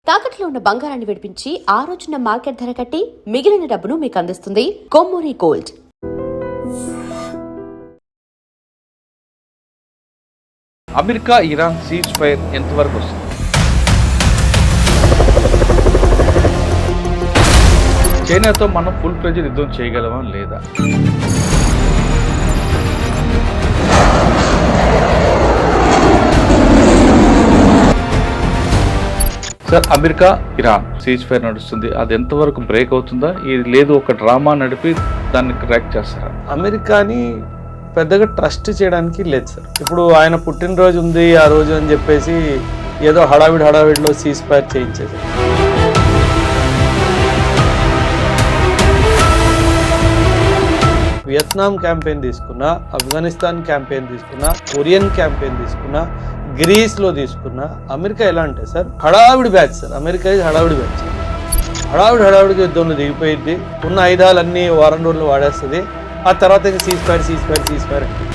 తాకట్లో ఉన్న బంగారాన్ని విడిపించి ఆ రోజున మార్కెట్ ధర కట్టి మిగిలిన డబ్బును మీకు అందిస్తుంది Kommuri gold. America Iran cease fire ఎంతవరకు వస్తుంది? చైనాతో మనం ఫుల్ ప్రెజర్ యుద్ధం చేయగలమా లేదా? Sir, America Iran cease fire నడుస్తుంది, అది ఎంతవరకు బ్రేక్ అవుతుందా? ఇది లేదు ఒక డ్రామా నడిపి దాన్ని క్రాక్ చేస్తారా? అమెరికాని పెద్దగా ట్రస్ట్ చేయడానికి లేదు సార్. ఇప్పుడు ఆయన పుట్టినరోజు ఉంది ఆ రోజు అని చెప్పేసి ఏదో హడావిడిలో సీజ్ ఫైర్ చేయించేది. వియత్నాం క్యాంపెయిన్ తీసుకున్నా, ఆఫ్ఘనిస్తాన్ క్యాంపెయిన్ తీసుకున్నా, కొరియన్ క్యాంపెయిన్ తీసుకున్నా, గ్రీస్లో తీసుకున్నా, అమెరికా ఎలా అంటే సార్ హడావిడి బ్యాచ్ సార్. అమెరికా హడావిడి బ్యాచ్. హడావిడిగా యుద్ధంలో దిగిపోయింది, ఉన్న ఆయుధాలన్నీ వారం రోజులు వాడేస్తుంది. ఆ తర్వాత ఇంకా సీజ్ ఫైర్ అంటే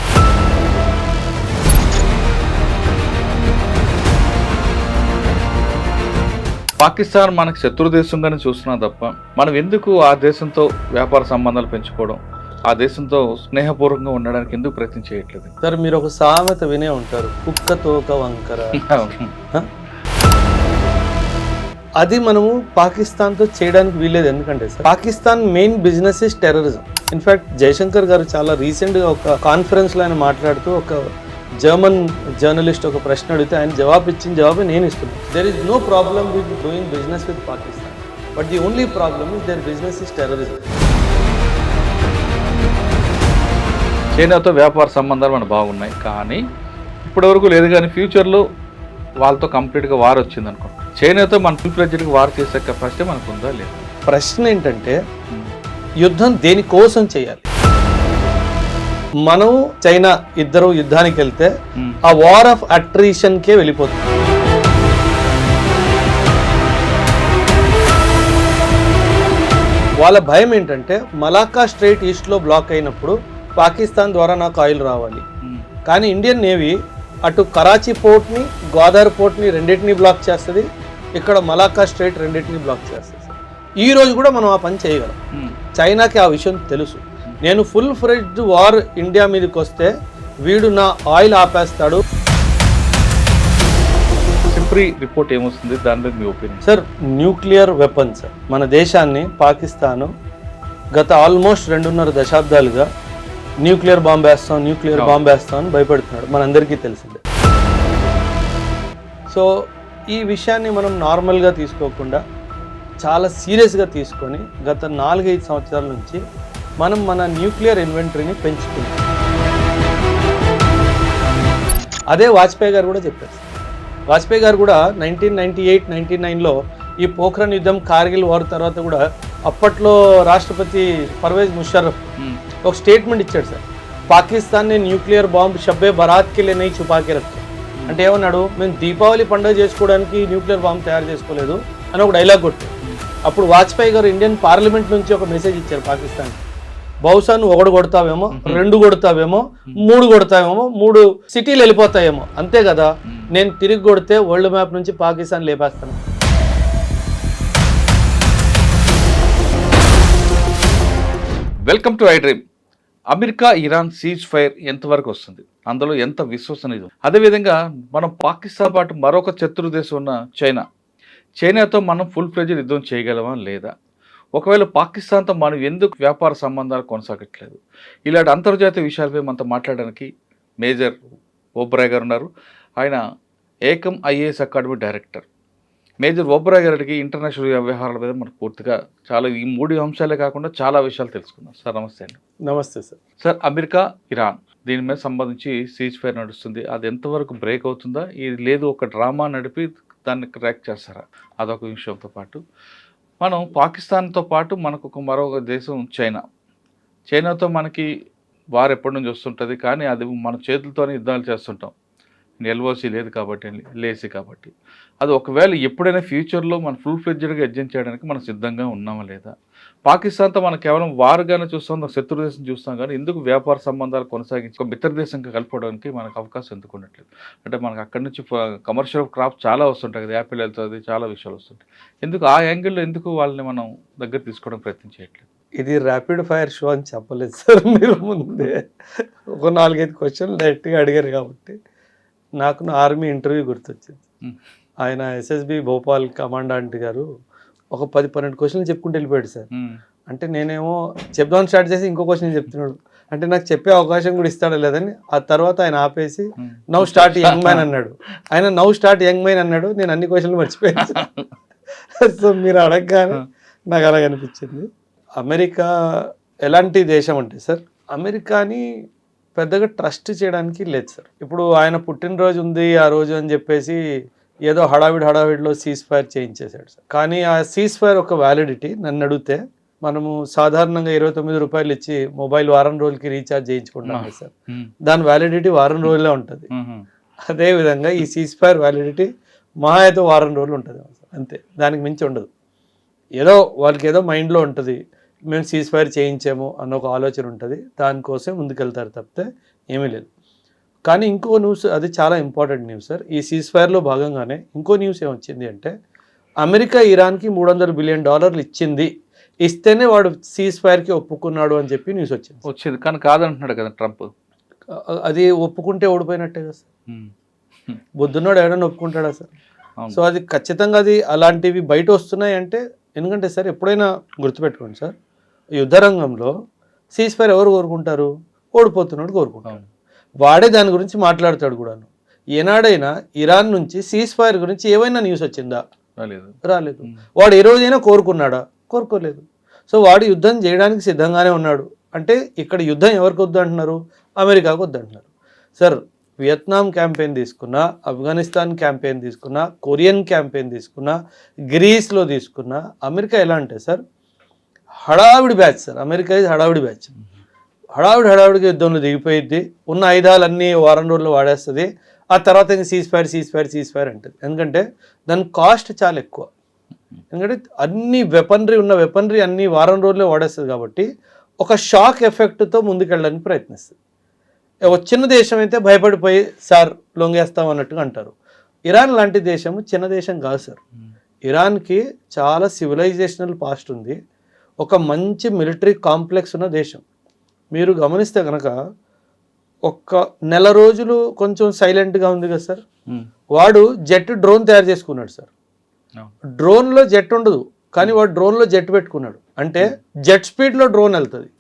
పాకిస్తాన్ మనకు శత్రు దేశంగానే చూస్తున్నాం తప్ప మనం ఎందుకు ఆ దేశంతో వ్యాపార సంబంధాలు పెంచుకోవడం, ఆ దేశంతో స్నేహపూర్వకంగా ఉండడానికి ఎందుకు ప్రయత్నం చేయట్లేదు? సార్, మీరు ఒక సామెత వినే ఉంటారు, కుక్క తోక వంకర. అది మనము పాకిస్తాన్తో చేయడానికి వీల్లేదు. ఎందుకంటే sir Pakistan main business is terrorism. In fact Jaishankar garu చాలా రీసెంట్గా ఒక కాన్ఫరెన్స్లో ఆయన మాట్లాడుతూ ఒక జర్మన్ జర్నలిస్ట్ ఒక ప్రశ్న అడిగితే ఆయన ఇచ్చిన జవాబు నేను ఇస్తున్నాను. There is no problem with doing business with Pakistan, but the only problem is their business is terrorism. చైనాతో వ్యాపార సంబంధాలు మనకు బాగున్నాయి, కానీ ఇప్పటివరకు లేదు. కానీ ఫ్యూచర్లో వాళ్ళతో కంప్లీట్గా వార్ వచ్చింది అనుకో, చైనాతో మన ఫుల్ ప్రెజర్కి వార్ చేసే కెపాసిటీ మనకు ఉందా లేదా? ప్రశ్న ఏంటంటే యుద్ధం దేనికోసం చేయాలి? మనం చైనా ఇద్దరు యుద్ధానికి వెళ్తే ఆ వార్ ఆఫ్ అట్రిషన్కే వెళ్ళిపోతుంది. వాళ్ళ భయం ఏంటంటే మలాక్కా స్ట్రైట్ ఈస్ట్లో బ్లాక్ అయినప్పుడు పాకిస్తాన్ ద్వారా నాకు ఆయిల్ రావాలి, కానీ ఇండియన్ నేవీ అటు కరాచీ పోర్ట్ని గ్వాదర్ పోర్ట్ని రెండింటినీ బ్లాక్ చేస్తుంది, ఇక్కడ మలాక్కా స్ట్రైట్ రెండింటినీ బ్లాక్ చేస్తుంది. ఈ రోజు కూడా మనం ఆ పని చేయగలం. చైనాకి ఆ విషయం తెలుసు. నేను ఫుల్ ఫ్లెడ్జ్డ్ వార్ ఇండియా మీదకి వస్తే వీడు నా ఆయిల్ ఆపేస్తాడు. సిప్రీ రిపోర్ట్ ఏమొస్తుంది, దాని మీద మీ ఒపీనియన్? సార్, న్యూక్లియర్ వెపన్స్ మన దేశాన్ని పాకిస్తాను గత ఆల్మోస్ట్ 2.5 దశాబ్దాలుగా న్యూక్లియర్ బాంబ్ వేస్తాం అని భయపెడుతున్నాడు, మనందరికీ తెలిసిందే. సో ఈ విషయాన్ని మనం నార్మల్గా తీసుకోకుండా చాలా సీరియస్గా తీసుకొని గత 4-5 సంవత్సరాల నుంచి మనం మన న్యూక్లియర్ ఇన్వెంటరీని పెంచుతున్నాం. అదే వాజ్పేయి గారు కూడా చెప్పారు. వాజ్పేయి గారు కూడా 1998-99లో ఈ పోఖ్రాన్ యుద్ధం, కార్గిల్ వార్ తర్వాత కూడా అప్పట్లో రాష్ట్రపతి పర్వేజ్ ముషర్రఫ్ ఒక స్టేట్మెంట్ ఇచ్చాడు సార్, పాకిస్తాన్ ని న్యూక్లియర్ బాంబ్ షబ్బే బరాత్కి లేని చుపాకి రక్కి. అంటే ఏమన్నాడు, మేము దీపావళి పండుగ చేసుకోవడానికి న్యూక్లియర్ బాంబ్ తయారు చేసుకోలేదు అని ఒక డైలాగ్ కొట్టాడు. అప్పుడు వాజ్పేయి గారు ఇండియన్ పార్లమెంట్ నుంచి ఒక మెసేజ్ ఇచ్చారు పాకిస్తాన్, బహుశా నువ్వు 1 కొడతావేమో, 2 కొడతావేమో, 3 కొడతావేమో, 3 సిటీలు వెళ్ళిపోతాయేమో, అంతే కదా, నేను తిరిగి కొడితే వరల్డ్ మ్యాప్ నుంచి పాకిస్తాన్ లేపేస్తాను. Welcome to I dream. America Iran cease fire ఎంతవరకు వస్తుంది, అందులో ఎంత విశ్వసనీయం? అదేవిధంగా మనం పాకిస్తాన్ పాటు మరొక శత్రు దేశం ఉన్న చైనాతో మనం ఫుల్ ప్రెజర్ యుద్ధం చేయగలమా లేదా? ఒకవేళ పాకిస్తాన్తో మనం ఎందుకు వ్యాపార సంబంధాలు కొనసాగట్లేదు? ఇలాంటి అంతర్జాతీయ విషయాలపై మనతో మాట్లాడడానికి మేజర్ ఓబ్రాయ్ గారు ఉన్నారు. ఆయన Ekam IAS academy director. Major Oberoi గారికి ఇంటర్నేషనల్ వ్యవహారాల మీద మనకు పూర్తిగా చాలా ఈ 3 అంశాలే కాకుండా చాలా విషయాలు తెలుసుకుందాం. సార్ నమస్తే అండి. నమస్తే సార్. సార్, అమెరికా ఇరాన్ దీని మీద సంబంధించి సీజ్ ఫైర్ నడుస్తుంది, అది ఎంతవరకు బ్రేక్ అవుతుందా? ఇది లేదు ఒక డ్రామా నడిపి దాన్ని క్రాక్ చేస్తారా? అదొక విషయంతో పాటు మనం పాకిస్తాన్తో పాటు మనకు మరొక దేశం చైనాతో మనకి వార్ ఎప్పటి నుంచి వస్తుంటుంది, కానీ అది మన చేతులతోనే యుద్ధాలు చేస్తుంటాం. ఎల్ఓసి లేదు కాబట్టి, లేసి కాబట్టి అది ఒకవేళ ఎప్పుడైనా ఫ్యూచర్లో మన ఫుల్ ఫ్లెడ్జ్డ్గా ఎడ్జెంట్ చేయడానికి మనం సిద్ధంగా ఉన్నామా లేదా? పాకిస్తాన్తో మనం కేవలం వారుగానే చూస్తాం, శత్రు దేశం చూస్తాం, కానీ ఎందుకు వ్యాపార సంబంధాలు కొనసాగించి ఒక మిత్ర దేశంగా కలుపుకోవడానికి మనకు అవకాశం ఎందుకు ఉండట్లేదు? అంటే మనకు అక్కడి నుంచి కమర్షియల్ క్రాప్ చాలా వస్తుంటాయి కదా, యాపిల్ వెళ్తుంది, చాలా విషయాలు వస్తుంటాయి. ఎందుకు ఆ యాంగిల్లో ఎందుకు వాళ్ళని మనం దగ్గర తీసుకోవడం ప్రయత్నం చేయట్లేదు? ఇది ర్యాపిడ్ ఫైర్ షో అని చెప్పలేదు సార్, మీరు ముందే ఒక 4-5 క్వశ్చన్లు డైరెక్ట్గా అడిగారు కాబట్టి నాకు నా ఆర్మీ ఇంటర్వ్యూ గుర్తొచ్చింది. ఆయన ఎస్ఎస్బి భోపాల్ కమాండెంట్ గారు ఒక 10-12 క్వశ్చన్లు చెప్పుకుంటూ వెళ్ళిపోయాడు సార్. అంటే నేనేమో చెప్దామని స్టార్ట్ చేసి ఇంకో క్వశ్చన్ చెప్తున్నాడు, అంటే నాకు చెప్పే అవకాశం కూడా ఇస్తాడో లేదని. ఆ తర్వాత ఆయన ఆపేసి నౌ స్టార్ట్ యంగ్ మ్యాన్ అన్నాడు. ఆయన నౌ స్టార్ట్ యంగ్ మ్యాన్ అన్నాడు, నేను అన్ని క్వశ్చన్లు మర్చిపోయాను. సో మీరు అడగగానే నాకు అలాగ అనిపించింది. అమెరికా ఎలాంటి దేశం అంటే సార్, అమెరికాని పెద్దగా ట్రస్ట్ చేయడానికి లేదు సార్. ఇప్పుడు ఆయన పుట్టినరోజు ఉంది ఆ రోజు అని చెప్పేసి ఏదో హడావిడిలో సీజ్ ఫైర్ చేయించేశాడు సార్. కానీ ఆ సీజ్ ఫైర్ ఒక వ్యాలిడిటీ నన్ను అడిగితే మనము సాధారణంగా 29 రూపాయలు ఇచ్చి మొబైల్ వారం రోజులకి రీఛార్జ్ చేయించుకుంటాం సార్, దాని వ్యాలిడిటీ వారం రోజులే ఉంటుంది. అదేవిధంగా ఈ సీజ్ ఫైర్ వ్యాలిడిటీ మహా అయితే వారం రోజులు ఉంటుంది అంతే, దానికి మించి ఉండదు. ఏదో వాళ్ళకి ఏదో మైండ్లో ఉంటుంది, మేము సీజ్ ఫైర్ చేయించాము అన్న ఒక ఆలోచన ఉంటుంది, దానికోసం ముందుకెళ్తారు తప్పితే ఏమీ లేదు. కానీ ఇంకో న్యూస్, అది చాలా ఇంపార్టెంట్ న్యూస్ సార్. ఈ సీజ్ ఫైర్లో భాగంగానే ఇంకో న్యూస్ ఏమొచ్చింది అంటే, అమెరికా ఇరాన్కి $300 బిలియన్ ఇచ్చింది, ఇస్తేనే వాడు సీజ్ ఫైర్కి ఒప్పుకున్నాడు అని చెప్పి న్యూస్ వచ్చింది. కానీ కాదంటున్నాడు కదా ట్రంప్. అది ఒప్పుకుంటే ఓడిపోయినట్టే కదా సార్. బుద్ధున్నాడు ఎవరైనా ఒప్పుకుంటాడా సార్? సో అది ఖచ్చితంగా అది అలాంటివి బయట వస్తున్నాయి అంటే, ఎందుకంటే సార్ ఎప్పుడైనా గుర్తుపెట్టుకోండి సార్, యుద్ధ రంగంలో సీజ్ ఫైర్ ఎవరు కోరుకుంటారు? ఓడిపోతున్నాడు కోరుకుంటాడు. వాడే దాని గురించి మాట్లాడతాడు కూడాను. ఏనాడైనా ఇరాన్ నుంచి సీజ్ ఫైర్ గురించి ఏమైనా న్యూస్ వచ్చిందా? రాలేదు. వాడు ఏ రోజైనా కోరుకున్నాడా? కోరుకోలేదు. సో వాడు యుద్ధం చేయడానికి సిద్ధంగానే ఉన్నాడు. అంటే ఇక్కడ యుద్ధం ఎవరికి వద్దు అంటున్నారు? అమెరికాకు వద్దు అంటున్నారు సార్. వియత్నాం క్యాంపెయిన్ తీసుకున్నా, ఆఫ్ఘనిస్తాన్ క్యాంపెయిన్ తీసుకున్నా, కొరియన్ క్యాంపెయిన్ తీసుకున్నా, గ్రీస్లో తీసుకున్నా, అమెరికా ఎలా అంటే సార్ హడావిడి బ్యాచ్ సార్. అమెరికా ఇది హడావిడి బ్యాచ్. హడావిడిగా యుద్ధంలో దిగిపోయిద్ది, ఉన్న ఆయుధాలన్నీ వారం రోజుల్లో వాడేస్తుంది. ఆ తర్వాత ఇంకా సీజ్ ఫైర్ అంటుంది. ఎందుకంటే దాని కాస్ట్ చాలా ఎక్కువ. ఎందుకంటే అన్ని వెపనరీ అన్ని వారం రోజుల్లో వాడేస్తుంది కాబట్టి ఒక షాక్ ఎఫెక్ట్తో ముందుకెళ్ళడానికి ప్రయత్నిస్తుంది. ఒక చిన్న దేశం అయితే భయపడిపోయి సార్ లొంగేస్తాం అన్నట్టుగా అంటారు. ఇరాన్ లాంటి దేశం చిన్న దేశం కాదు సార్. ఇరాన్కి చాలా సివిలైజేషనల్ పాస్ట్ ఉంది, ఒక మంచి మిలిటరీ కాంప్లెక్స్ ఉన్న దేశం. మీరు గమనిస్తే కనుక ఒక్క నెల రోజులు కొంచెం సైలెంట్గా ఉంది కదా సార్. వాడు డ్రోన్ తయారు చేసుకున్నాడు సార్. డ్రోన్లో జెట్ ఉండదు, కానీ వాడు డ్రోన్లో జెట్ పెట్టుకున్నాడు. అంటే జెట్ స్పీడ్లో డ్రోన్ వెళ్తుంది.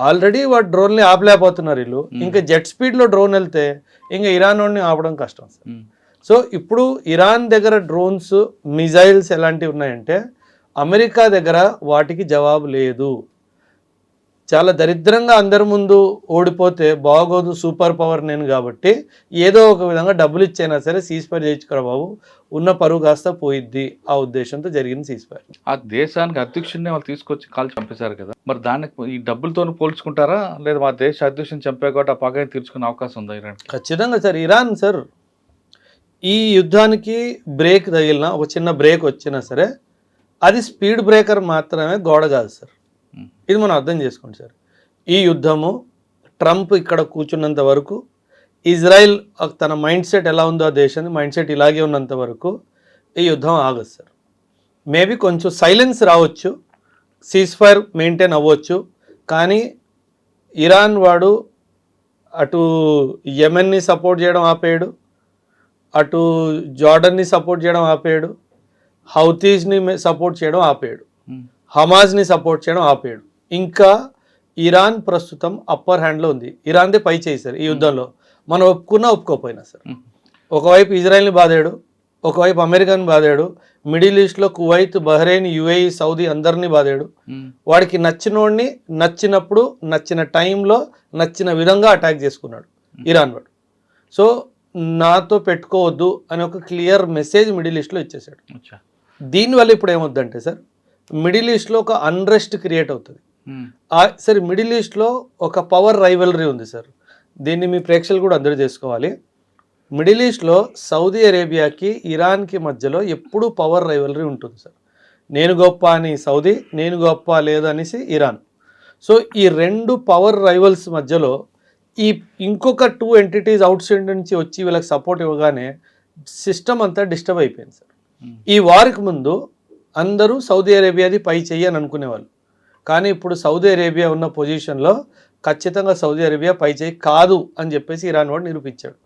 ఆల్రెడీ వాడు డ్రోన్ని ఆపలేకపోతున్నారు వీళ్ళు, ఇంకా జెట్ స్పీడ్లో డ్రోన్ వెళ్తే ఇంకా ఇరాన్ వాడిని ఆపడం కష్టం సార్. సో ఇప్పుడు ఇరాన్ దగ్గర డ్రోన్స్, మిజైల్స్ ఎలాంటివి ఉన్నాయంటే అమెరికా దగ్గర వాటికి జవాబు లేదు. చాలా దరిద్రంగా అందరి ముందు ఓడిపోతే బాగోదు, సూపర్ పవర్ నేను కాబట్టి ఏదో ఒక విధంగా డబ్బులు ఇచ్చైనా సరే సీజ్ ఫైర్ చేయించుకోరా బాబు, ఉన్న పరువు కాస్త పోయిద్ది, ఆ ఉద్దేశంతో జరిగింది సీజ్ ఫైర్. ఆ దేశానికి అధ్యక్షుడిని వాళ్ళు తీసుకొచ్చి కాల్చి చంపేశారు కదా, మరి దానికి ఈ డబ్బులతో పోల్చుకుంటారా, లేదా మా దేశ అధ్యక్షుని చంపే కాబట్టి ఆ పగని తీర్చుకునే అవకాశం ఉందా ఇరాన్? ఖచ్చితంగా సార్. ఇరాన్ సార్ ఈ యుద్ధానికి బ్రేక్ తగిలినా, ఒక చిన్న బ్రేక్ వచ్చినా సరే అది స్పీడ్ బ్రేకర్ మాత్రమే, గోడ కాదు సార్. ఇది మనం అర్థం చేసుకోండి సార్. ఈ యుద్ధము ట్రంప్ ఇక్కడ కూర్చున్నంత వరకు, ఇజ్రాయిల్ తన మైండ్ సెట్ ఎలా ఉందో ఆ దేశాన్ని మైండ్ సెట్ ఇలాగే ఉన్నంత వరకు ఈ యుద్ధం ఆగదు సార్. మేబీ కొంచెం సైలెన్స్ రావచ్చు, సీజ్ ఫైర్ మెయింటైన్ అవ్వచ్చు, కానీ ఇరాన్ వాడు అటు యెమెన్ని సపోర్ట్ చేయడం ఆపేయడు, అటు జార్డన్ని సపోర్ట్ చేయడం ఆపేయడు, హౌతీస్ని సపోర్ట్ చేయడం ఆపేయడు, హమాజ్ని సపోర్ట్ చేయడం ఆపేయడు. ఇంకా ఇరాన్ ప్రస్తుతం అప్పర్ హ్యాండ్లో ఉంది. ఇరాన్దే పై చేశారు ఈ యుద్ధంలో, మనం ఒప్పుకున్నా ఒప్పుకోపోయినా సార్. ఒకవైపు ఇజ్రాయెల్ని బాధాడు, ఒకవైపు అమెరికాని బాధాడు, మిడిల్ ఈస్ట్లో కువైత్, బహ్రెయిన్, యుఏఈ, సౌదీ అందరినీ బాధాడు. వాడికి నచ్చినోడిని నచ్చినప్పుడు, నచ్చిన టైంలో, నచ్చిన విధంగా అటాక్ చేసుకున్నాడు ఇరాన్ వాడు. సో నాతో పెట్టుకోవద్దు అని ఒక క్లియర్ మెసేజ్ మిడిల్ ఈస్ట్లో ఇచ్చేసాడు. దీనివల్ల ఇప్పుడు ఏమవుద్దంటే సార్, మిడిల్ ఈస్ట్లో ఒక అన్రెస్ట్ క్రియేట్ అవుతుంది సార్. మిడిల్ ఈస్ట్లో ఒక పవర్ రైవలరీ ఉంది సార్. దీన్ని మీ ప్రేక్షకులు కూడా అందరూ చేసుకోవాలి. మిడిల్ ఈస్ట్లో సౌదీ అరేబియాకి ఇరాన్కి మధ్యలో ఎప్పుడూ పవర్ రైవలరీ ఉంటుంది సార్. నేను గొప్ప అని సౌదీ, నేను గొప్ప లేదనేసి ఇరాన్. సో ఈ రెండు పవర్ రైవల్స్ మధ్యలో ఈ ఇంకొక 2 ఎంటిటీస్ అవుట్ సైడ్ నుంచి వచ్చి వీళ్ళకి సపోర్ట్ ఇవ్వగానే సిస్టమ్ అంతా డిస్టర్బ్ అయిపోయింది సార్. ఈ వారికి ముందు అందరూ సౌదీ అరేబియాది పై చెయ్యి అని అనుకునేవాళ్ళు. కానీ ఇప్పుడు సౌదీ అరేబియా ఉన్న పొజిషన్లో ఖచ్చితంగా సౌదీ అరేబియా పై చేయి కాదు అని చెప్పేసి ఇరాన్ వాడు నిరూపించాడు.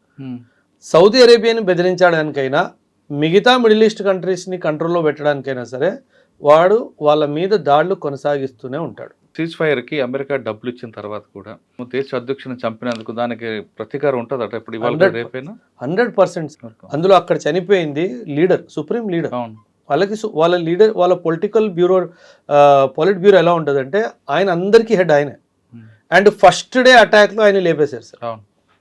సౌదీ అరేబియాని బెదిరించడానికైనా మిగతా మిడిల్ ఈస్ట్ కంట్రీస్ని కంట్రోల్లో పెట్టడానికైనా సరే వాడు వాళ్ళ మీద దాడులు కొనసాగిస్తూనే ఉంటాడు. సీజ్ ఫైర్కి అమెరికా డబ్బులు ఇచ్చిన తర్వాత కూడా దేశ అధ్యక్షుని చంపినందుకు దానికి ప్రతీకారం ఉంటుందట ఇప్పుడు ఇవాళ రేపైనా? 100%. అందులో అక్కడ చనిపోయింది లీడర్, సుప్రీం లీడర్. వాళ్ళ లీడర్, వాళ్ళ పొలిట్ బ్యూరో ఎలా ఉంటుందంటే ఆయన అందరికీ హెడ్ ఆయనే. అండ్ ఫస్ట్ డే అటాక్లో ఆయన లేపేశారు సార్.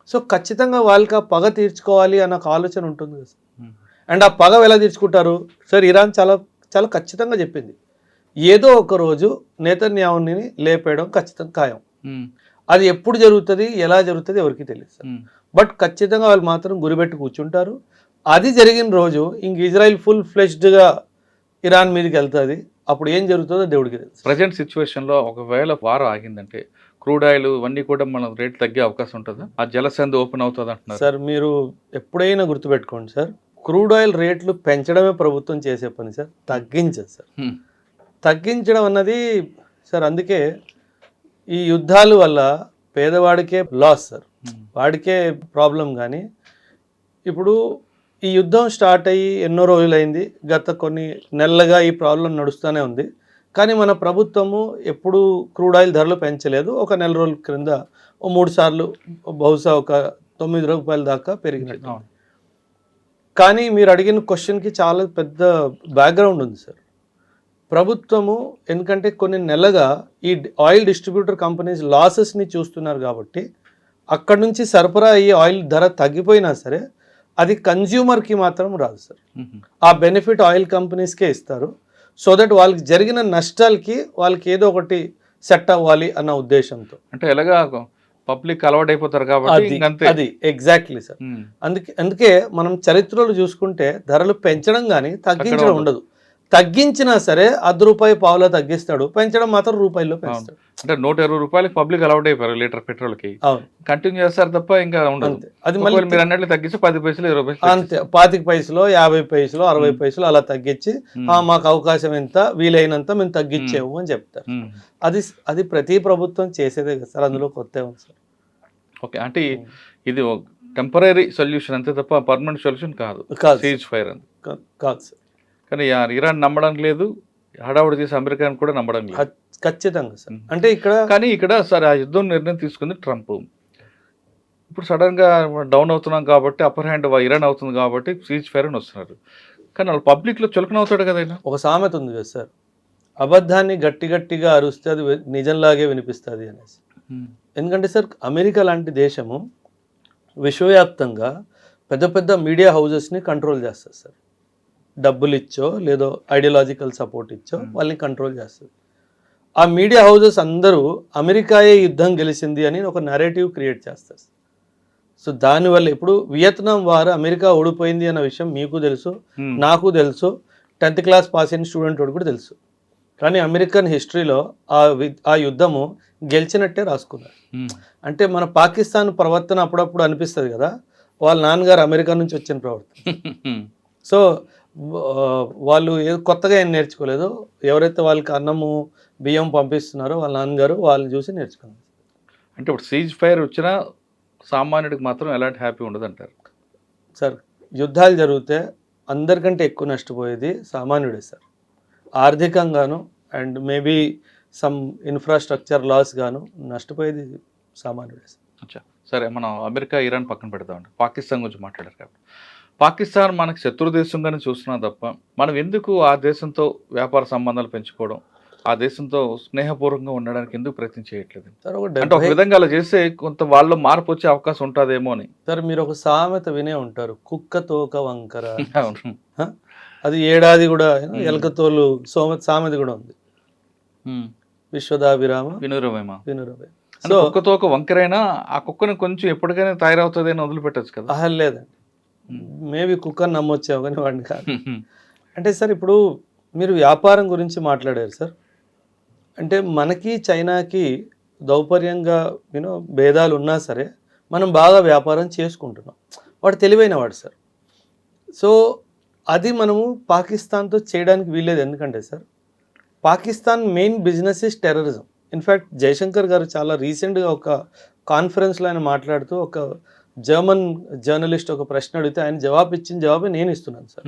సో ఖచ్చితంగా వాళ్ళకి ఆ పగ తీర్చుకోవాలి అన్న ఒక ఆలోచన ఉంటుంది కదా సార్. అండ్ ఆ పగ ఎలా తీర్చుకుంటారు సార్? ఇరాన్ చాలా చాలా ఖచ్చితంగా చెప్పింది, ఏదో ఒక రోజు నేతన్యాహుని లేపేయడం ఖచ్చితంగా ఖాయం. అది ఎప్పుడు జరుగుతుంది, ఎలా జరుగుతుంది ఎవరికి తెలియదు సార్. బట్ ఖచ్చితంగా వాళ్ళు మాత్రం గురిపెట్టి కూర్చుంటారు. అది జరిగిన రోజు ఇంక ఇజ్రాయిల్ ఫుల్ ఫ్లెజ్డ్గా ఇరాన్ మీదకి వెళ్తుంది. అప్పుడు ఏం జరుగుతుందో దేవుడికి తెలుసు. ప్రజెంట్ సిచ్యువేషన్లో ఒకవేళ వార్ ఆగిందంటే క్రూడ్ ఆయిల్ ఇవన్నీ కూడా మన రేట్ తగ్గే అవకాశం ఉంటుందా? ఆ జలసంధి ఓపెన్ అవుతుంది అంటున్నారు సార్. మీరు ఎప్పుడైనా గుర్తుపెట్టుకోండి సార్, క్రూడ్ ఆయిల్ రేట్లు పెంచడమే ప్రభుత్వం చేసే పని సార్, తగ్గించదు సార్. తగ్గించడం అన్నది సార్, అందుకే ఈ యుద్ధాల వల్ల పేదవాడికే లాస్ సార్, వాడికే ప్రాబ్లం. కానీ ఇప్పుడు ఈ యుద్ధం స్టార్ట్ అయ్యి ఎన్నో రోజులైంది, గత కొన్ని నెలలుగా ఈ ప్రాబ్లం నడుస్తూనే ఉంది. కానీ మన ప్రభుత్వము ఎప్పుడు క్రూడ్ ఆయిల్ ధరలు పెంచలేదు. ఒక నెల రోజుల క్రింద 3 సార్లు బహుశా ఒక 9 రూపాయల దాకా పెరిగినట్టు. కానీ మీరు అడిగిన క్వశ్చన్కి చాలా పెద్ద బ్యాక్గ్రౌండ్ ఉంది సార్. ప్రభుత్వము ఎందుకంటే కొన్ని నెలలుగా ఈ ఆయిల్ డిస్ట్రిబ్యూటర్ కంపెనీస్ లాసెస్ని చూస్తున్నారు కాబట్టి అక్కడ నుంచి సరఫరా అయ్యే ఆయిల్ ధర తగ్గిపోయినా సరే అది కన్జ్యూమర్కి మాత్రం రాదు సార్. ఆ బెనిఫిట్ ఆయిల్ కంపెనీస్కే ఇస్తారు. సో దట్ వాళ్ళకి జరిగిన నష్టాలకి వాళ్ళకి ఏదో ఒకటి సెట్ అవ్వాలి అన్న ఉద్దేశంతో. అంటే ఎలాగా పబ్లిక్ అలవాటు అయిపోతారు కాబట్టి అది ఎగ్జాక్ట్లీ సార్. అందుకే మనం చరిత్రలో చూసుకుంటే ధరలు పెంచడం కానీ తగ్గించడం ఉండదు. తగ్గించినా సరే ₹1 పావులా తగ్గిస్తాడు, పెంచడం మాత్రం రూపాయల్లో పెంచుతాడు. అంటే 120 రూపాయలకి పబ్లిక్ అలవాటు అయిపోయారు లీటర్ పెట్రోల్కి. కంటిన్యూ చేస్తారు తప్ప ఇంకా ఉండదు. అది మళ్ళీ మీరు అన్నట్లు తగ్గించి 10 పైసలు 20 పైసలు అంతే, 25 పైసలు 50 పైసలు 60 పైసలు అలా తగ్గించి మాకు అవకాశం ఎంత వీలైనంత మేము తగ్గించేము అని చెప్తారు. అది ప్రతి ప్రభుత్వం చేసేదే కదా సార్, అందులో కొత్త ఉంది సార్. ఓకే, అంటే ఇది టెంపరీ సొల్యూషన్ అంతే తప్ప పర్మనెంట్ సొల్యూషన్ కాదు సీజ్ ఫైర్ అని. కాదు సార్. కానీ ఇరాన్ నమ్మడం లేదు, హడావుడి చేసి అమెరికాని కూడా నమ్మడం లేదు. ఖచ్చితంగా సార్. అంటే ఇక్కడ సరే ఆ యుద్ధం నిర్ణయం తీసుకుంది ట్రంప్. ఇప్పుడు సడన్గా డౌన్ అవుతున్నాం కాబట్టి అప్పర్ హ్యాండ్ ఇరాన్ అవుతుంది కాబట్టి సీజ్ ఫైర్ అని వస్తున్నారు. కానీ వాళ్ళు పబ్లిక్లో చులకన అవుతాడు కదా. ఒక సామెత ఉంది కదా సార్, అబద్ధాన్ని గట్టిగా అరుస్తే అది నిజంలాగే వినిపిస్తుంది అనేసి. ఎందుకంటే సార్ అమెరికా లాంటి దేశము విశ్వవ్యాప్తంగా పెద్ద మీడియా హౌజెస్ని కంట్రోల్ చేస్తారు సార్. డబ్బులు ఇచ్చో లేదో ఐడియాలజికల్ సపోర్ట్ ఇచ్చో వాళ్ళని కంట్రోల్ చేస్తుంది. ఆ మీడియా హౌజెస్ అందరూ అమెరికాయే యుద్ధం గెలిచింది అని ఒక నెరేటివ్ క్రియేట్ చేస్తారు. సో దానివల్ల ఇప్పుడు వియత్నాం వారు అమెరికా ఓడిపోయింది అన్న విషయం మీకు తెలుసు, నాకు తెలుసు, 10th క్లాస్ పాస్ అయిన స్టూడెంట్ వాడు కూడా తెలుసు. కానీ అమెరికన్ హిస్టరీలో ఆ యుద్ధము గెలిచినట్టే రాసుకున్నారు. అంటే మన పాకిస్తాన్ ప్రవర్తన అప్పుడప్పుడు అనిపిస్తుంది కదా, వాళ్ళ నాన్నగారు అమెరికా నుంచి వచ్చిన ప్రవర్తన. సో వాళ్ళు కొత్తగా ఏం నేర్చుకోలేదు. ఎవరైతే వాళ్ళకి అన్నము బియ్యం పంపిస్తున్నారో వాళ్ళ నాన్నగారు వాళ్ళని చూసి నేర్చుకున్నారు. అంటే ఇప్పుడు సీజ్ ఫైర్ వచ్చినా సామాన్యుడికి మాత్రం ఎలాంటి హ్యాపీ ఉండదు అంటారు సార్. యుద్ధాలు జరిగితే అందరికంటే ఎక్కువ నష్టపోయేది సామాన్యుడే సార్. ఆర్థికంగాను and maybe some infrastructure loss గాను నష్టపోయేది సామాన్యుడే సార్. అచ్చా, సరే మనం అమెరికా ఇరాన్ పక్కన పెడతామండి, పాకిస్తాన్ గురించి మాట్లాడారు కాబట్టి. పాకిస్తాన్ మనకు శత్రు దేశంగానే చూస్తున్నాం తప్ప మనం ఎందుకు ఆ దేశంతో వ్యాపార సంబంధాలు పెంచుకోవడం, ఆ దేశంతో స్నేహపూర్వకంగా ఉండడానికి ఎందుకు ప్రయత్నం చేయట్లేదు? అంటే ఒక విధంగా అలా చేస్తే కొంత వాళ్ళు మార్పు వచ్చే అవకాశం ఉంటుందేమో అని. సార్ మీరు ఒక సామెత వినే ఉంటారు, కుక్క తోక వంకర. అది ఏడాది కూడా ఎలకతోలు సామెత కూడా ఉంది. విశ్వదాభిరామ వినురవేమ. సో కుక్కతో ఒక వంకరైనా ఆ కుక్కని కొంచెం ఎప్పటికైనా తయారవుతుంది అని వదిలిపెట్టచ్చు కదా. లేదండి, మేబీ కుక్కని నమ్మొచ్చావు కానీ వాడిని కాదు. అంటే సార్ ఇప్పుడు మీరు వ్యాపారం గురించి మాట్లాడారు సార్. అంటే మనకి చైనాకి దౌపర్యంగా భేదాలు ఉన్నా సరే మనం బాగా వ్యాపారం చేసుకుంటున్నాం. వాడు తెలివైన వాడు సార్. సో అది మనము పాకిస్తాన్తో చేయడానికి వీల్లేదు. ఎందుకంటే sir Pakistan main business is terrorism. In fact Jaishankar garu చాలా రీసెంట్గా ఒక కాన్ఫరెన్స్లో ఆయన మాట్లాడుతూ ఒక జర్మన్ జర్నలిస్ట్ ఒక ప్రశ్న అడిగితే ఆయన ఇచ్చిన జవాబే నేను ఇస్తున్నాను sir.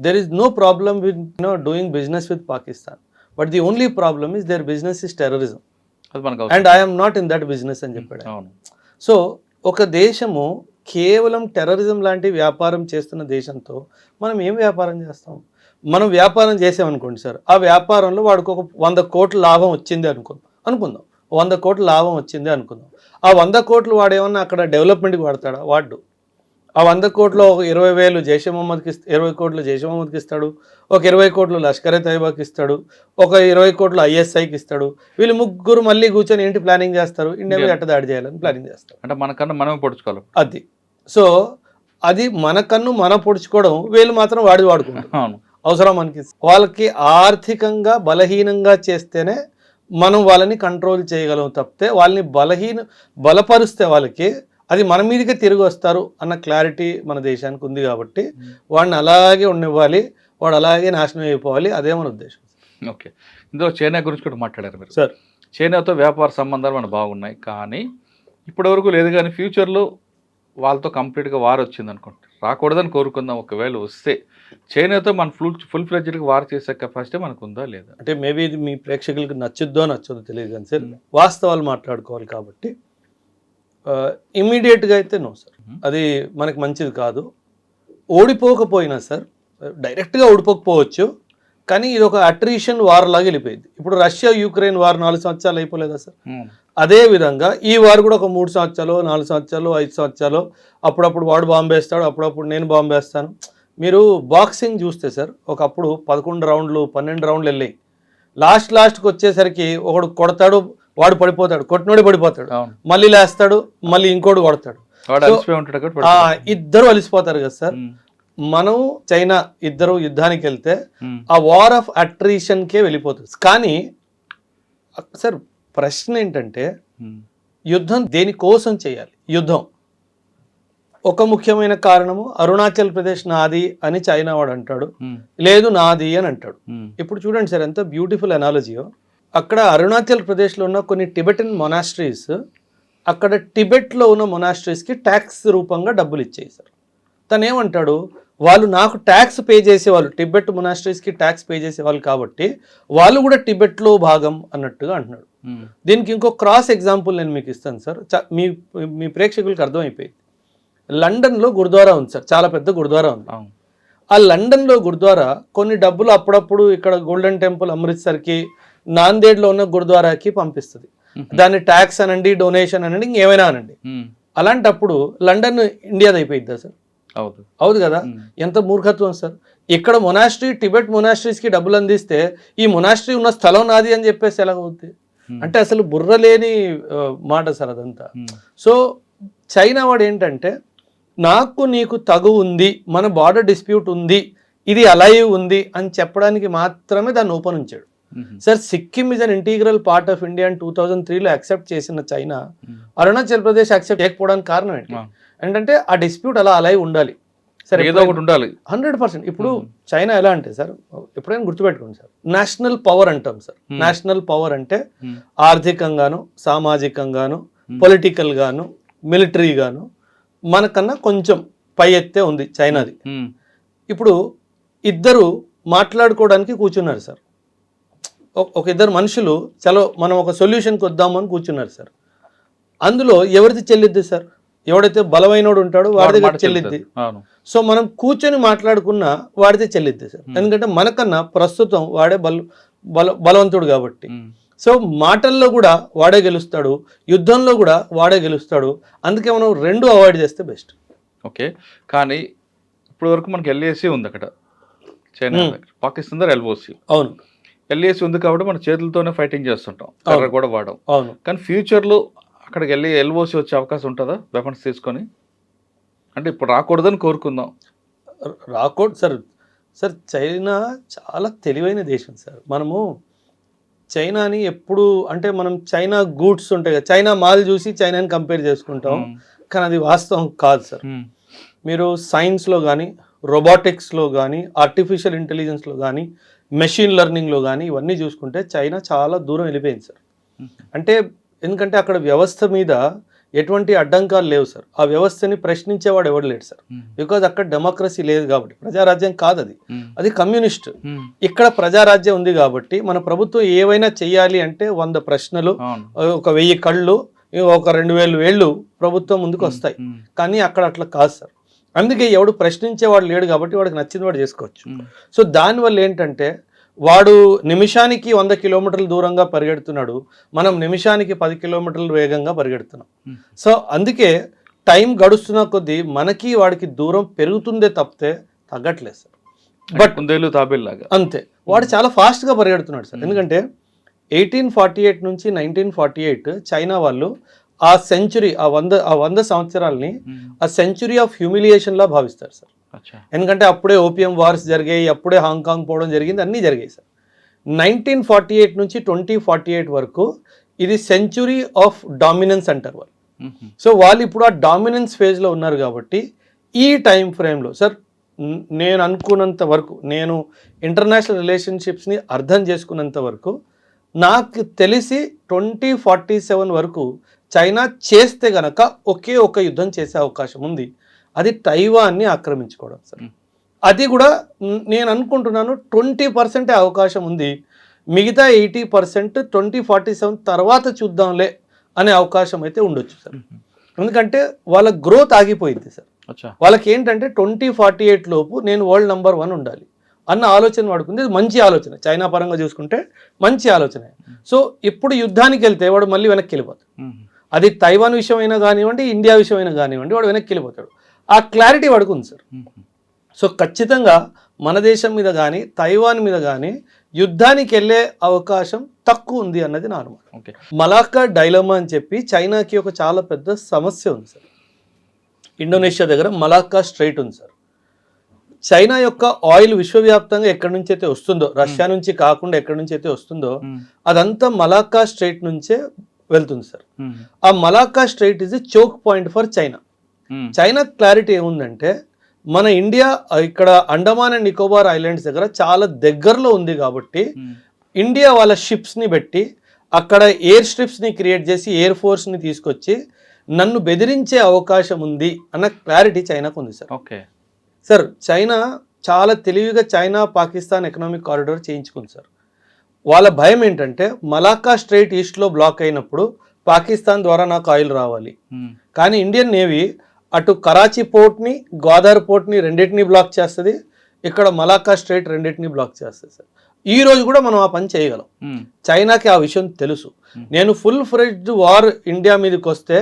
There is no problem with doing business with Pakistan, but the only problem is their business is terrorism and I'm not in that business అని చెప్పాడు. సో ఒక దేశము కేవలం టెర్రరిజం లాంటి వ్యాపారం చేస్తున్న దేశంతో మనం ఏం వ్యాపారం చేస్తాం? మనం వ్యాపారం చేసామనుకోండి సార్, ఆ వ్యాపారంలో వాడికి ఒక 100 కోట్ల లాభం వచ్చింది అనుకుందాం 100 కోట్ల లాభం వచ్చింది అనుకుందాం. ఆ 100 కోట్లు వాడేమన్నా అక్కడ డెవలప్మెంట్కి వాడతాడా? వాడు ఆ 100 కోట్లు ఒక 20,000 జైషే మహమ్మద్కి 20 కోట్లు జైషే మహమ్మద్కి ఇస్తాడు, ఒక 20 కోట్లు లష్కరే తైబాకి ఇస్తాడు, ఒక 20 కోట్లు ఐఎస్ఐకి ఇస్తాడు. వీళ్ళు ముగ్గురు మళ్ళీ కూర్చొని ఏంటి ప్లానింగ్ చేస్తారు? ఇండియా ఎట్ట దాడి చేయాలని ప్లానింగ్ చేస్తారు. అంటే మనకన్నా మనమే పొడుచుకోవాలి అది. సో అది మనకన్ను మనం పొడుచుకోవడం, వీళ్ళు మాత్రం వాడుకుంటారు. అవసరం మనకి. వాళ్ళకి ఆర్థికంగా బలహీనంగా చేస్తేనే మనం వాళ్ళని కంట్రోల్ చేయగలం తప్పితే వాళ్ళని బలపరిస్తే వాళ్ళకి అది మన మీదకే తిరిగి వస్తారు అన్న క్లారిటీ మన దేశానికి ఉంది. కాబట్టి వాడిని అలాగే ఉండనివ్వాలి, వాడు అలాగే నాశనం అయిపోవాలి, అదే మన ఉద్దేశం. ఓకే, ఇందులో చైనా గురించి కూడా మాట్లాడారు మీరు సార్. చైనాతో వ్యాపార సంబంధాలు మనకు బాగున్నాయి, కానీ ఇప్పటివరకు లేదు. కానీ ఫ్యూచర్లో వాళ్ళతో కంప్లీట్గా వార్ వచ్చింది అనుకోండి, రాకూడదని కోరుకుందాం. ఒకవేళ వస్తే చైనాతో మన ఫుల్ ఫ్లెడ్జ్డ్గా వార్ చేసే కెపాసిటీ మనకు ఉందా లేదా? అంటే మేబీ ఇది మీ ప్రేక్షకులకు నచ్చుద్దో తెలియదు కానీ సార్, వాస్తవాలు మాట్లాడుకోవాలి కాబట్టి ఇమ్మీడియట్గా అయితే నో సార్, అది మనకి మంచిది కాదు. ఓడిపోకపోయినా సార్, డైరెక్ట్గా ఓడిపోకపోవచ్చు, కానీ ఇది ఒక అట్రిషన్ వార్ లాగా వెళ్ళిపోయింది. ఇప్పుడు రష్యా యుక్రెయిన్ వార్ 4 సంవత్సరాలు అయిపోలేదా సార్? అదే విధంగా ఈ వార్ కూడా ఒక 3 సంవత్సరాలు 4 సంవత్సరాలు 5 సంవత్సరాలు, అప్పుడప్పుడు వాడు బాంబు వేస్తాడు, అప్పుడప్పుడు నేను బాంబు వేస్తాను. మీరు బాక్సింగ్ చూస్తే సార్, ఒకప్పుడు 11 రౌండ్లు 12 రౌండ్లు వెళ్ళాయి. లాస్ట్కి వచ్చేసరికి ఒకడు కొడతాడు, వాడు పడిపోతాడు, కొట్టినోడే పడిపోతాడు, మళ్ళీ లేస్తాడు, మళ్ళీ ఇంకోటి కొడతాడు, ఇద్దరు అలిసిపోతారు కదా సార్. మనం చైనా ఇద్దరు యుద్ధానికి వెళ్తే ఆ వార్ ఆఫ్ అట్రిషన్కే వెళ్ళిపోతుంది. కానీ సార్ ప్రశ్న ఏంటంటే యుద్ధం దేనికోసం చేయాలి? యుద్ధం ఒక ముఖ్యమైన కారణము అరుణాచల్ ప్రదేశ్ నాది అని చైనా వాడు అంటాడు, లేదు నాది అని అంటాడు. ఇప్పుడు చూడండి సార్ ఎంత బ్యూటిఫుల్ అనాలజీయో. అక్కడ అరుణాచల్ ప్రదేశ్లో ఉన్న కొన్ని టిబెటన్ మొనాస్ట్రీస్ అక్కడ టిబెట్లో ఉన్న మొనాస్ట్రీస్కి ట్యాక్స్ రూపంగా డబ్బులు ఇచ్చేయి సార్. తను ఏమంటాడు, వాళ్ళు నాకు ట్యాక్స్ పే చేసేవాళ్ళు, టిబెట్ మొనాస్ట్రీస్కి ట్యాక్స్ పే చేసేవాళ్ళు కాబట్టి వాళ్ళు కూడా టిబెట్లో భాగం అన్నట్టుగా అంటున్నాడు. దీనికి ఇంకో క్రాస్ ఎగ్జాంపుల్ నేను మీకు ఇస్తాను సార్, మీ ప్రేక్షకులకు అర్థమైపోయింది. లండన్లో గురుద్వారా ఉంది సార్, చాలా పెద్ద గురుద్వారా ఉంది. ఆ లండన్లో గురుద్వారా కొన్ని డబ్బులు అప్పుడప్పుడు ఇక్కడ గోల్డెన్ టెంపుల్ అమృత్సర్కి, నాందేడ్లో ఉన్న గురుద్వారాకి పంపిస్తుంది. దాన్ని ట్యాక్స్ అనండి, డొనేషన్ అనండి, ఇంకేమైనా అనండి. అలాంటప్పుడు లండన్ ఇండియాది అయిపోయిందా సార్? అవుదు కదా. ఎంత మూర్ఖత్వం సార్. ఇక్కడ మొనాస్ట్రీ టిబెట్ మొనాస్ట్రీస్కి డబ్బులు అందిస్తే ఈ మొనాస్ట్రీ ఉన్న స్థలం నాది అని చెప్పేసి ఎలాగవుతుంది? అంటే అసలు బుర్ర లేని మాట సార్ అదంతా. సో చైనా వాడు ఏంటంటే నాకు నీకు తగు ఉంది, మన బార్డర్ డిస్ప్యూట్ ఉంది, ఇది అలైవ్ ఉంది అని చెప్పడానికి మాత్రమే దాన్ని ఓపెన్ ఉంచాడు sir. Sikkim is an integral part of India అని 2003లో యాక్సెప్ట్ చేసిన చైనా అరుణాచల్ ప్రదేశ్ యాక్సెప్ట్ చేయకపోవడానికి కారణం ఏంటంటే ఆ డిస్ప్యూట్ అలా అలైవ్ ఉండాలి సార్, ఏదో ఒకటి ఉండాలి 100%. ఇప్పుడు చైనా ఎలా అంటే సార్, ఎప్పుడైనా గుర్తుపెట్టుకోండి సార్, నేషనల్ పవర్ అంటాం సార్. నేషనల్ పవర్ అంటే ఆర్థికంగాను, సామాజికంగాను, పొలిటికల్ గాను, మిలిటరీ గాను మనకన్నా కొంచెం పై ఎత్తే ఉంది చైనాది. ఇప్పుడు ఇద్దరు మాట్లాడుకోవడానికి కూర్చున్నారు సార్, ఒక ఇద్దరు మనుషులు చలో మనం ఒక సొల్యూషన్కి వద్దామని కూర్చున్నారు సార్. అందులో ఎవరిది చెల్లిద్ది సార్? ఎవడైతే బలమైనోడు ఉంటాడో వాడి దగ్గర చెల్లిద్ది. సో మనం కూర్చొని మాట్లాడుకున్నా వాడితే చెల్లిద్ది సార్, ఎందుకంటే మనకన్నా ప్రస్తుతం వాడే బలవంతుడు కాబట్టి. సో మాటల్లో కూడా వాడే గెలుస్తాడు, యుద్ధంలో కూడా వాడే గెలుస్తాడు. అందుకే మనం రెండు అవాయిడ్ చేస్తే బెస్ట్. ఓకే, కానీ ఇప్పుడు వరకు మనకి ఎల్ఏసీ ఉంది అక్కడ చైనా దగ్గర, పాకిస్తాన్ దగ్గర ఎల్ఓసి. అవును, ఎల్ఏసీ ఉంది కాబట్టి మన చేతులతోనే ఫైటింగ్ చేస్తుంటాం, కర్ర కూడా వాడడం. అవును, కానీ ఫ్యూచర్లో అక్కడికి వెళ్ళి ఎల్ఓసి వచ్చే అవకాశం ఉంటుందా వెపన్స్ తీసుకొని? అంటే ఇప్పుడు రాకూడదని కోరుకుందాం. రాకూడదు సార్. సార్ చైనా చాలా తెలివైన దేశం సార్. మనము చైనాని ఎప్పుడు అంటే మనం చైనా గూడ్స్ ఉంటాయి కదా, చైనా మాల్ చూసి చైనాని కంపేర్ చేసుకుంటాం, కానీ అది వాస్తవం కాదు సార్. మీరు సైన్స్లో కానీ, రోబోటిక్స్లో కానీ, ఆర్టిఫిషియల్ ఇంటెలిజెన్స్లో కానీ, మెషిన్ లెర్నింగ్లో కానీ ఇవన్నీ చూసుకుంటే చైనా చాలా దూరం వెళ్ళిపోయింది సార్. అంటే ఎందుకంటే అక్కడ వ్యవస్థ మీద ఎటువంటి అడ్డంకాలు లేవు సార్. ఆ వ్యవస్థని ప్రశ్నించేవాడు ఎవడు లేడు సార్. బికాజ్ అక్కడ డెమోక్రసీ లేదు కాబట్టి, ప్రజారాజ్యం కాదు అది, అది కమ్యూనిస్ట్. ఇక్కడ ప్రజారాజ్యం ఉంది కాబట్టి మన ప్రభుత్వం ఏవైనా చెయ్యాలి అంటే 100 ప్రశ్నలు, ఒక 1000 కళ్ళు, ఒక 2000 వేళ్ళు ప్రభుత్వం ముందుకు వస్తాయి. కానీ అక్కడ అట్లా కాదు సార్. అందుకే ఎవడు ప్రశ్నించేవాడు లేడు కాబట్టి వాడికి నచ్చింది వాడు చేసుకోవచ్చు. సో దానివల్ల ఏంటంటే వాడు నిమిషానికి 100 కిలోమీటర్ల దూరంగా పరిగెడుతున్నాడు, మనం నిమిషానికి 10 కిలోమీటర్ల వేగంగా పరిగెడుతున్నాం. సో అందుకే టైం గడుస్తున్న కొద్దీ మనకి వాడికి దూరం పెరుగుతుందే తప్పితే తగ్గట్లేదు సార్. బట్ తాబేలాగా అంతే, వాడు చాలా ఫాస్ట్గా పరిగెడుతున్నాడు సార్. ఎందుకంటే 1848 నుంచి 1948 చైనా వాళ్ళు ఆ సెంచురీ, ఆ 100 సంవత్సరాలని ఆ సెంచురీ ఆఫ్ హ్యూమిలియేషన్ లా భావిస్తారు సార్. ఎందుకంటే అప్పుడే ఓపియం వార్స్ జరిగాయి, అప్పుడే హాంకాంగ్ పోవడం జరిగింది, అన్నీ జరిగాయి సార్. 1948 నుంచి 2048 వరకు ఇది సెంచురీ ఆఫ్ డామినెన్స్ అంటారు వాళ్ళు. సో వాళ్ళు ఇప్పుడు ఆ డామినెన్స్ ఫేజ్లో ఉన్నారు కాబట్టి ఈ టైం ఫ్రేమ్లో సార్ నేను అనుకున్నంత వరకు, నేను ఇంటర్నేషనల్ రిలేషన్షిప్స్ని అర్థం చేసుకున్నంత వరకు నాకు తెలిసి 2047 వరకు చైనా చేస్తే గనక ఒకే ఒక యుద్ధం చేసే అవకాశం ఉంది, అది తైవాన్ని ఆక్రమించుకోవడం సార్. అది కూడా నేను అనుకుంటున్నాను 20% అవకాశం ఉంది, మిగతా 80% 2047 తర్వాత చూద్దాంలే అనే అవకాశం అయితే ఉండొచ్చు సార్. ఎందుకంటే వాళ్ళ గ్రోత్ ఆగిపోయింది సార్. వాళ్ళకి ఏంటంటే 2048 లోపు నేను వరల్డ్ నెంబర్ 1 ఉండాలి అన్న ఆలోచన వాడుకుంది. ఇది మంచి ఆలోచన, చైనా పరంగా చూసుకుంటే మంచి ఆలోచన. సో ఇప్పుడు యుద్ధానికి వెళ్తే వాడు మళ్ళీ వెనక్కి వెళ్ళిపోతాడు. అది తైవాన్ విషయమైనా కానివ్వండి, ఇండియా విషయమైనా కానివ్వండి, వాడు వెనక్కి వెళ్ళిపోతాడు. ఆ క్లారిటీ వాడికి ఉంది సార్. సో ఖచ్చితంగా మన దేశం మీద కానీ తైవాన్ మీద కానీ యుద్ధానికి వెళ్ళే అవకాశం తక్కువ ఉంది అన్నది నా అనుమానం. మలాక్కా డైలమా అని చెప్పి చైనాకి ఒక చాలా పెద్ద సమస్య ఉంది సార్. ఇండోనేషియా దగ్గర మలాక్కా స్ట్రైట్ ఉంది సార్. చైనా యొక్క ఆయిల్ విశ్వవ్యాప్తంగా ఎక్కడి నుంచి అయితే వస్తుందో, రష్యా నుంచి కాకుండా ఎక్కడి నుంచి అయితే వస్తుందో అదంతా మలాక్కా స్ట్రైట్ నుంచే వెళ్తుంది సార్. ఆ Malacca strait is a choke point for China. China clarity ఏముందంటే మన ఇండియా ఇక్కడ అండమాన్ అండ్ నికోబార్ ఐలాండ్స్ దగ్గర చాలా దగ్గరలో ఉంది కాబట్టి ఇండియా వాళ్ళ షిప్స్ని పెట్టి అక్కడ ఎయిర్ స్ట్రిప్స్ని క్రియేట్ చేసి ఎయిర్ ఫోర్స్ని తీసుకొచ్చి నన్ను బెదిరించే అవకాశం ఉంది అన్న క్లారిటీ చైనాకు ఉంది సార్. ఓకే సార్, చైనా చాలా తెలివిగా చైనా పాకిస్తాన్ ఎకనామిక్ కారిడార్ చేయించుకుంది సార్. వాళ్ళ భయం ఏంటంటే మలాక్కా స్ట్రైట్ ఈస్ట్లో బ్లాక్ అయినప్పుడు పాకిస్తాన్ ద్వారా నాకు ఆయిల్ రావాలి, కానీ ఇండియన్ నేవీ అటు కరాచీ పోర్ట్ని, గ్వాదర్ పోర్ట్ని రెండింటినీ బ్లాక్ చేస్తుంది, ఇక్కడ మలాక్కా స్ట్రైట్ రెండింటినీ బ్లాక్ చేస్తుంది సార్. ఈ రోజు కూడా మనం ఆ పని చేయగలం. చైనాకి ఆ విషయం తెలుసు. నేను ఫుల్ ఫ్లెడ్జ్డ్ వార్ ఇండియా మీదకి వస్తే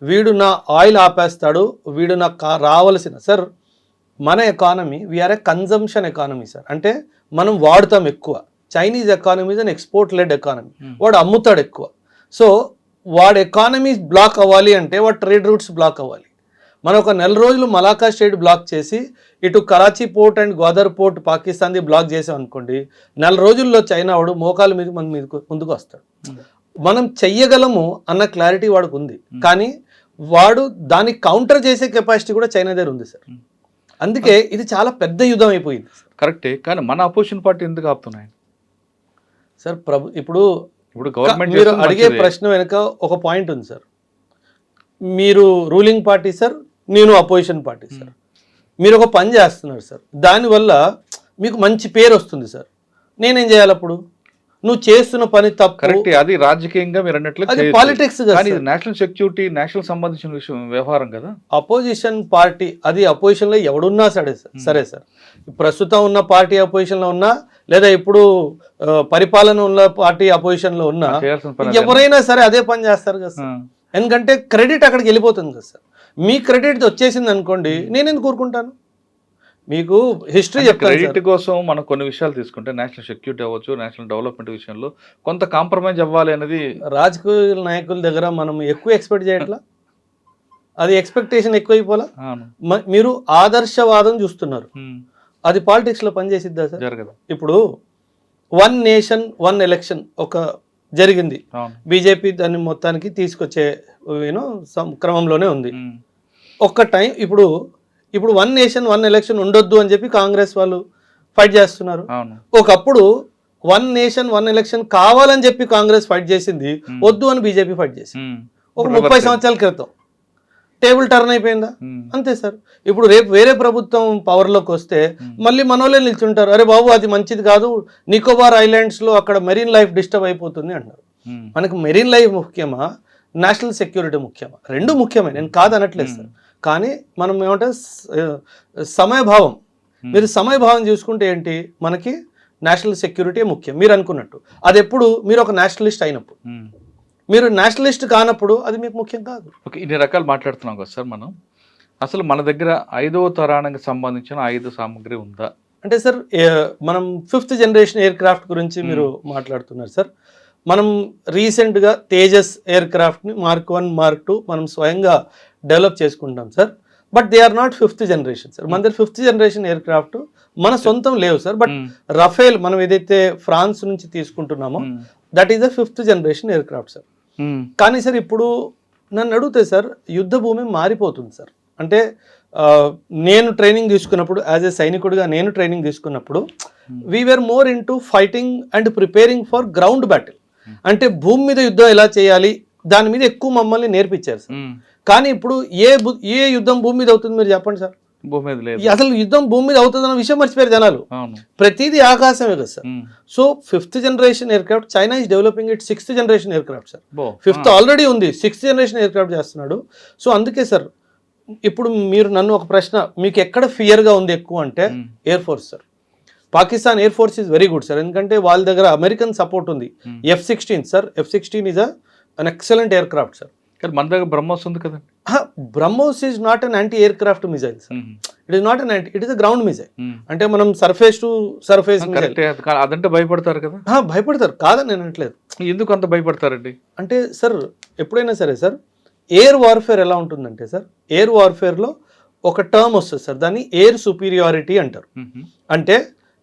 వీడు నా ఆయిల్ ఆపేస్తాడు, వీడు నాకు రావాల్సిన సార్ మన economy we are a consumption economy sir. అంటే మనం వాడుతాం ఎక్కువ. Chinese economy is an export led economy. వాడు అమ్ముతాడు ఎక్కువ. సో వాడు ఎకానమీ బ్లాక్ అవ్వాలి అంటే వాడు ట్రేడ్ రూట్స్ బ్లాక్ అవ్వాలి. మనం ఒక 4 రోజులు మలాక్కా స్ట్రైట్ బ్లాక్ చేసి ఇటు Karachi port and Gwadar port పాకిస్తాన్ది బ్లాక్ చేసాం అనుకోండి, 4 రోజుల్లో చైనా వాడు మోకాల మీద మన మీద ముందుకు వస్తాడు. మనం చెయ్యగలము అన్న క్లారిటీ వాడికి ఉంది, కానీ వాడు దాన్ని కౌంటర్ చేసే కెపాసిటీ కూడా చైనా దగ్గర ఉంది సార్. అందుకే ఇది చాలా పెద్ద యుద్ధం అయిపోయింది. కరెక్టే, కానీ మన అపోజిషన్ పార్టీ ఎందుకు ఆపుతున్నాయి సార్? ఇప్పుడు గవర్నమెంట్ మీరు అడిగే ప్రశ్న వెనుక ఒక పాయింట్ ఉంది సార్. మీరు రూలింగ్ పార్టీ సార్, నేను అపోజిషన్ పార్టీ సార్. మీరు ఒక పని చేస్తున్నారు సార్, దానివల్ల మీకు మంచి పేరు వస్తుంది సార్. నేనేం చేయాలి అప్పుడు? నువ్వు చేస్తున్న పని తప్పు. కరెక్ట్, అది రాజకీయంగా మీరు అన్నట్లు పాలిటిక్స్, నేషనల్ సెక్యూరిటీ, నేషనల్ సంబంధించిన విషయం, వ్యవహారం కదా. అపోజిషన్ పార్టీ అది అపోజిషన్ లో ఎవడున్నా సరే సార్, ప్రస్తుతం ఉన్న పార్టీ అపోజిషన్ లో ఉన్నా, లేదా ఇప్పుడు పరిపాలన ఉన్న పార్టీ అపోజిషన్ లో ఉన్నా, ఎవరైనా సరే అదే పని చేస్తారు కదా సార్. ఎందుకంటే క్రెడిట్ అక్కడికి వెళ్ళిపోతుంది కదా సార్. మీ క్రెడిట్ వచ్చేసింది అనుకోండి, నేను ఎందుకు కోరుకుంటాను? మీకు హిస్టరీ చెప్తాను. క్రెడిట్ కోసం మనం కొన్ని విషయాలు తీసుకుంటే నేషనల్ సెక్యూరిటీ అవ్వచ్చు, నేషనల్ డెవలప్మెంట్ విషయంలో కొంత కాంప్రమైజ్ అవ్వాలి అనేది రాజకీయ నాయకుల దగ్గర మనం ఎక్కువ ఎక్స్పెక్ట్ చేయట్లా, అది ఎక్స్పెక్టేషన్ ఎక్కువైపోలా. మీరు ఆదర్శవాదం చూస్తున్నారు, అది పాలిటిక్స్లో పనిచేసిద్దా సార్? జరగదు. ఇప్పుడు 1 నేషన్ 1 ఎలక్షన్ ఒక జరిగింది, అవును. బీజేపీ దాన్ని మొత్తానికి తీసుకొచ్చే క్రమంలోనే ఉంది. ఒక్క టైం ఇప్పుడు 1 నేషన్ 1 ఎలక్షన్ ఉండొద్దు అని చెప్పి కాంగ్రెస్ వాళ్ళు ఫైట్ చేస్తున్నారు. అవును. ఒకప్పుడు 1 నేషన్ 1 ఎలక్షన్ కావాలని చెప్పి కాంగ్రెస్ ఫైట్ చేసింది, వద్దు అని బీజేపీ ఫైట్ చేసింది. ఒక 30 సంవత్సరాల క్రితం టేబుల్ టర్న్ అయిపోయిందా? అంతే సార్. ఇప్పుడు రేపు వేరే ప్రభుత్వం పవర్లోకి వస్తే మళ్ళీ మనోళ్ళే నిల్చుంటారు, అరే బాబు అది మంచిది కాదు, నికోబార్ ఐలాండ్స్లో అక్కడ మెరీన్ లైఫ్ డిస్టర్బ్ అయిపోతుంది అంటారు. మనకు మెరీన్ లైఫ్ ముఖ్యమా, నేషనల్ సెక్యూరిటీ ముఖ్యమా? రెండు ముఖ్యమే, నేను కాదనట్లేదు సార్. కానీ మనం ఏమంటే సమయభావం, మీరు సమయభావం చూసుకుంటే ఏంటి, మనకి నేషనల్ సెక్యూరిటీ ముఖ్యం మీరు అనుకున్నట్టు. అది ఎప్పుడు మీరు ఒక నేషనలిస్ట్ అయినప్పుడు, మీరు నేషనలిస్ట్ కానప్పుడు అది మీకు ముఖ్యం కాదు. ఓకే, ఇన్ని రకాలు మాట్లాడుతున్నాం కదా సార్ మనం. అసలు మన దగ్గర 5వ తరానికి సంబంధించిన ఆయుధ సామాగ్రి ఉందా అంటే సార్, మనం 5th జనరేషన్ ఎయిర్ క్రాఫ్ట్ గురించి మీరు మాట్లాడుతున్నారు సార్. మనం రీసెంట్గా తేజస్ ఎయిర్ క్రాఫ్ట్ని Mark 1 Mark 2 మనం స్వయంగా డెవలప్ చేసుకుంటాం సార్. But they are not 5th generation sir. మన దగ్గర 5th జనరేషన్ ఎయిర్ క్రాఫ్ట్ మన సొంతం లేవు సార్. బట్ రఫేల్ మనం ఏదైతే ఫ్రాన్స్ నుంచి తీసుకుంటున్నామో that is the 5th generation aircraft sir. కానీ సార్ ఇప్పుడు నన్ను అడిగితే సార్, యుద్ధ భూమి మారిపోతుంది సార్. అంటే నేను ట్రైనింగ్ తీసుకున్నప్పుడు, యాజ్ ఏ సైనికుడిగా నేను ట్రైనింగ్ తీసుకున్నప్పుడు, we are more into fighting and preparing for ground battle. అంటే భూమి మీద యుద్ధం ఎలా చేయాలి దాని మీద ఎక్కువ మమ్మల్ని నేర్పించారు సార్. కానీ ఇప్పుడు ఏ యుద్ధం భూమి మీద అవుతుంది మీరు చెప్పండి సార్? భూమి మీద లేదు. అసలు యుద్ధం భూమి మీద అవుతుందన్న విషయం మర్చిపోయారు జనాలు. ప్రతిదీ ఆకాశమే కదా sir. So 5th generation air craft, China is developing it 6th generation aircraft sir. 5th already ఉంది, 6th జనరేషన్ ఎయిర్ క్రాఫ్ట్ చేస్తున్నాడు. సో అందుకే సార్ ఇప్పుడు మీరు నన్ను ఒక ప్రశ్న, మీకు ఎక్కడ ఫియర్గా ఉంది ఎక్కువ అంటే air force sir. Pakistan air force is very good sir, ఎందుకంటే వాళ్ళ దగ్గర అమెరికన్ సపోర్ట్ ఉంది. F-16 sir, F-16 is an excellent air craft sir. కానీ మన దగ్గర బ్రహ్మోస్ ఉంది కదండి. BrahMos is not an anti air craft missile sir. It is not an anti, it is a ground missile. అంటే మనం సర్ఫేస్ టు సర్ఫేస్ అదంటే భయపడతారు కదా. భయపడతారు కాదని నేను అనట్లేదు. ఎందుకు అంత భయపడతారండి అంటే సార్, ఎప్పుడైనా సరే సార్, ఎయిర్ వార్ఫేర్ ఎలా ఉంటుందంటే సార్, ఎయిర్ వార్ఫేర్లో ఒక టర్మ్ వస్తుంది సార్, దాన్ని ఎయిర్ సుపీరియారిటీ అంటారు. అంటే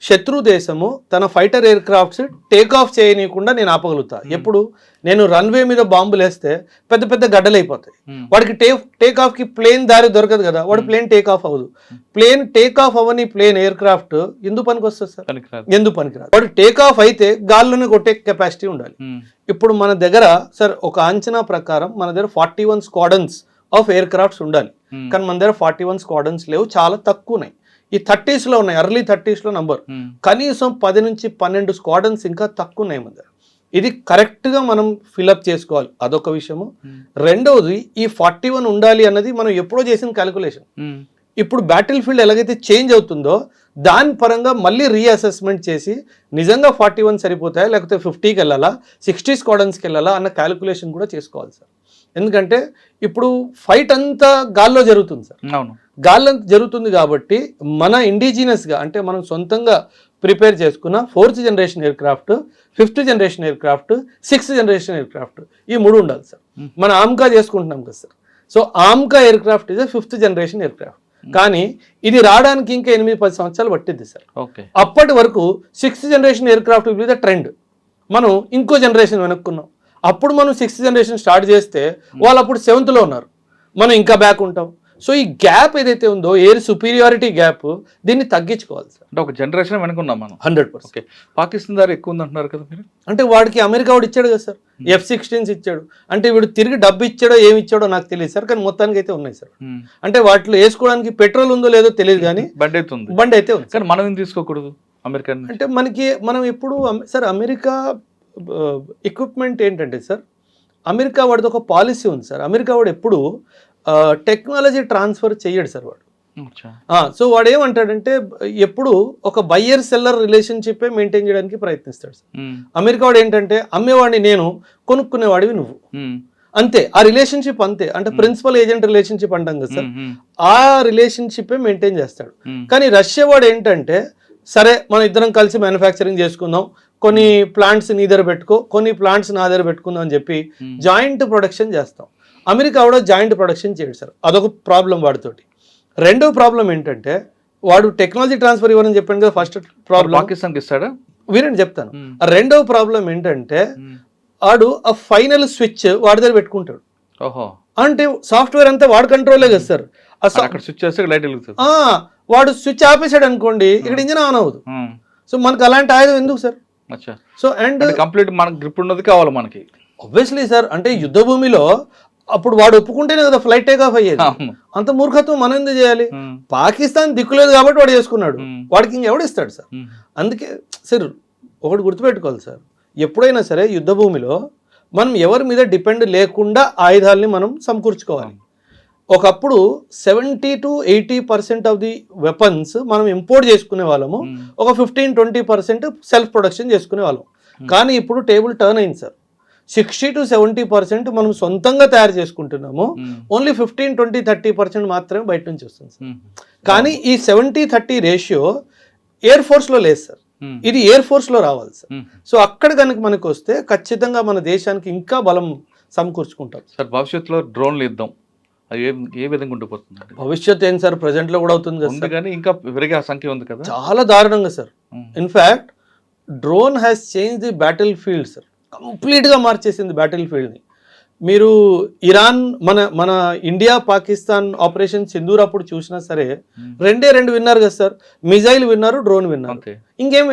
శత్రు దేశము తన fighter aircrafts take off చేయనీయకుండా నేను ఆపగలుగుతా. ఎప్పుడు నేను రన్వే మీద బాంబులు వేస్తే పెద్ద పెద్ద గడ్డలు అయిపోతాయి. వాడికి టేక్ ఆఫ్ కి ప్లేన్ దారి దొరకదు కదా, వాడు ప్లేన్ టేక్ ఆఫ్ అవ్వదు. ప్లేన్ టేక్ ఆఫ్ అవ్వని ప్లేన్ ఎయిర్ క్రాఫ్ట్ ఎందుకు పనికి వస్తుంది సార్? ఎందుకు పనికిరాదు. వాడు టేక్ ఆఫ్ అయితే గాల్లోనే కొట్టే కెపాసిటీ ఉండాలి. ఇప్పుడు మన దగ్గర సార్ ఒక అంచనా ప్రకారం మన దగ్గర 41 స్క్వాడన్స్ ఆఫ్ ఎయిర్ క్రాఫ్ట్స్ ఉండాలి. కానీ మన దగ్గర 41 స్క్వాడన్స్ లేవు, చాలా తక్కువ ఉన్నాయి. ఈ 30s లో ఉన్నాయి, ఎర్లీ 30s లో నంబర్. కనీసం 10 నుంచి 12 స్క్వాడన్స్ ఇంకా తక్కువ ఉన్నాయి మన దగ్గర. ఇది కరెక్ట్గా మనం ఫిల్అప్ చేసుకోవాలి, అదొక విషయము. రెండవది, ఈ 41 ఉండాలి అన్నది మనం ఎప్పుడో చేసిన క్యాలిక్యులేషన్. ఇప్పుడు బ్యాటిల్ ఫీల్డ్ ఎలాగైతే చేంజ్ అవుతుందో దాని పరంగా మళ్ళీ రీఅసెస్మెంట్ చేసి నిజంగా 41 సరిపోతాయా, లేకపోతే 50కి వెళ్ళాలా, 60 స్క్వాడన్స్కి వెళ్ళాలా అన్న క్యాలిక్యులేషన్ కూడా చేసుకోవాలి సార్. ఎందుకంటే ఇప్పుడు ఫైట్ అంతా గాల్లో జరుగుతుంది సార్. అవును, గాల్లో జరుగుతుంది కాబట్టి మన ఇండిజినస్గా, అంటే మనం సొంతంగా ప్రిపేర్ చేసుకున్న 4th generation air craft, 5th generation air craft, 6th generation air craft, ఈ 3 ఉండాలి సార్. మన ఆమ్కా చేసుకుంటున్నాం కదా sir. So AMCA air craft is 5th generation air craft. కానీ ఇది రావడానికి ఇంకా 8-10 సంవత్సరాలు పట్టింది సార్. అప్పటి వరకు 6th generation air craft will be the trend. మనం ఇంకో జనరేషన్ వెనుక్కున్నాం. అప్పుడు మనం 6th జనరేషన్ స్టార్ట్ చేస్తే వాళ్ళు అప్పుడు 7th లో ఉన్నారు, మనం ఇంకా బ్యాక్ ఉంటాం. సో ఈ గ్యాప్ ఏదైతే ఉందో, ఎయిర్ సుపీరియారిటీ గ్యాప్, దీన్ని తగ్గించుకోవాలి సార్. అంటే ఒక జనరేషన్ వెనుకున్నాం మనం 100%. ఓకే, పాకిస్తాన్ దారి ఎక్కువ ఉందంటున్నారు కదా మీరు. అంటే వాడికి అమెరికా వాడు ఇచ్చాడు కదా సార్, F-16s ఇచ్చాడు. అంటే వీడు తిరిగి డబ్బు ఇచ్చాడో ఏమి ఇచ్చాడో నాకు తెలియదు సార్, కానీ మొత్తానికి అయితే ఉన్నాయి సార్. అంటే వాటిలో వేసుకోవడానికి పెట్రోల్ ఉందో లేదో తెలియదు, కానీ బండి అయితే ఉంది. కానీ మనం ఏం తీసుకోకూడదు అమెరికా అంటే మనం ఎప్పుడు సార్ అమెరికా ఎక్విప్మెంట్ ఏంటంటే సార్, అమెరికా వాడిది ఒక పాలసీ ఉంది సార్. అమెరికా వాడు ఎప్పుడు టెక్నాలజీ ట్రాన్స్ఫర్ చేయడు సార్ వాడు. సో వాడు ఏమంటాడంటే ఎప్పుడు ఒక బయ్యర్ సెల్లర్ రిలేషన్షిప్ మెయింటైన్ చేయడానికి ప్రయత్నిస్తాడు సార్. అమెరికా వాడు ఏంటంటే అమ్మేవాడిని నేను, కొనుక్కునేవాడివి నువ్వు, అంతే. ఆ రిలేషన్షిప్ అంతే. అంటే ప్రిన్సిపల్ ఏజెంట్ రిలేషన్షిప్ అంటాం కదా సార్, ఆ రిలేషన్షిప్ మెయింటైన్ చేస్తాడు. కానీ రష్యా వాడు ఏంటంటే, సరే మనం ఇద్దరం కలిసి మ్యానుఫ్యాక్చరింగ్ చేసుకుందాం, కొన్ని ప్లాంట్స్ నీ దగ్గర పెట్టుకో, కొన్ని ప్లాంట్స్ నా దగ్గర పెట్టుకుందాం అని చెప్పి జాయింట్ ప్రొడక్షన్ చేస్తాం. అమెరికా కూడా జాయింట్ ప్రొడక్షన్ చేయడు సార్, అదొక ప్రాబ్లం వాడితోటి. రెండో ప్రాబ్లం ఏంటంటే వాడు టెక్నాలజీ ట్రాన్స్ఫర్ ఇవ్వని చెప్పాను కదా ఫస్ట్ ప్రాబ్లం. పాకిస్తాన్కి ఇస్తాడా? వీరని చెప్తాను. రెండవ ప్రాబ్లం ఏంటంటే వాడు ఆ ఫైనల్ స్విచ్ వాడి దగ్గర పెట్టుకుంటాడు. ఓహో, అంటే సాఫ్ట్వేర్ అంతా వాడు కంట్రోలే కదా సార్. అక్కడ స్విచ్ చేస్తే లైట్ వెలుగుతుంది. వాడు స్విచ్ ఆపేసాడు అనుకోండి, ఇక్కడ ఇంజిన్ ఆన్ అవ్వదు. సో మనకు అలాంటి ఆయుధం ఎందుకు సార్? సో అండ్ కంప్లీట్ మనకి గ్రిప్ ఉన్నది కావాలి మనకి. ఆబ్వియస్లీ సార్, అంటే యుద్ధ భూమిలో అప్పుడు వాడు ఒప్పుకుంటేనే కదా ఫ్లైట్ టేక్ ఆఫ్ అయ్యేది. అంత మూర్ఖత్వం మనం ఎందుకు చేయాలి? పాకిస్తాన్ దిక్కులేదు కాబట్టి వాడు చేసుకున్నాడు, వాడికి ఇంకెవడు ఇస్తాడు సార్? అందుకే సార్ ఒకటి గుర్తుపెట్టుకోవాలి సార్, ఎప్పుడైనా సరే యుద్ధ భూమిలో మనం ఎవరి మీద డిపెండ్ లేకుండా ఆయుధాలని మనం సమకూర్చుకోవాలి. ఒకప్పుడు 70 to 80% ఆఫ్ ది వెపన్స్ మనం ఇంపోర్ట్ చేసుకునే వాళ్ళము, ఒక 15-20% సెల్ఫ్ ప్రొడక్షన్ చేసుకునే వాళ్ళం. కానీ ఇప్పుడు టేబుల్ టర్న్ అయింది సార్. 60 to 70% మనం సొంతంగా తయారు చేసుకుంటున్నాము, ఓన్లీ 15-20-30% మాత్రమే బయట నుంచి వస్తుంది సార్. కానీ ఈ 70-30 రేషియో ఎయిర్ ఫోర్స్లో లేదు సార్, ఇది ఎయిర్ ఫోర్స్లో రావాలి సార్. సో అక్కడ కనుక మనకు వస్తే ఖచ్చితంగా మన దేశానికి ఇంకా బలం సమకూర్చుకుంటాం సార్. భవిష్యత్తులో డ్రోన్లు ఇద్దాం, అది ఏ విధంగా ఉండిపోతుంది? భవిష్యత్ ఏంటి సార్, ప్రజెంట్ లో కూడా అవుతుంది కదా, కానీ ఇంకా పెరిగే సంఖ్య ఉంది కదా, చాలా దారుణంగా sir. In fact drone has change the battle field sir, complete గా మార్చేసింది బ్యాటిల్ ఫీల్డ్ ని. మీరు ఇరాన్ మన ఇండియా పాకిస్తాన్ ఆపరేషన్ సింధూర్ అప్పుడు చూసినా సరే రెండు విన్నారు కదా సార్, మిజైల్ విన్నారు, డ్రోన్ విన్నారు. ఇంకేం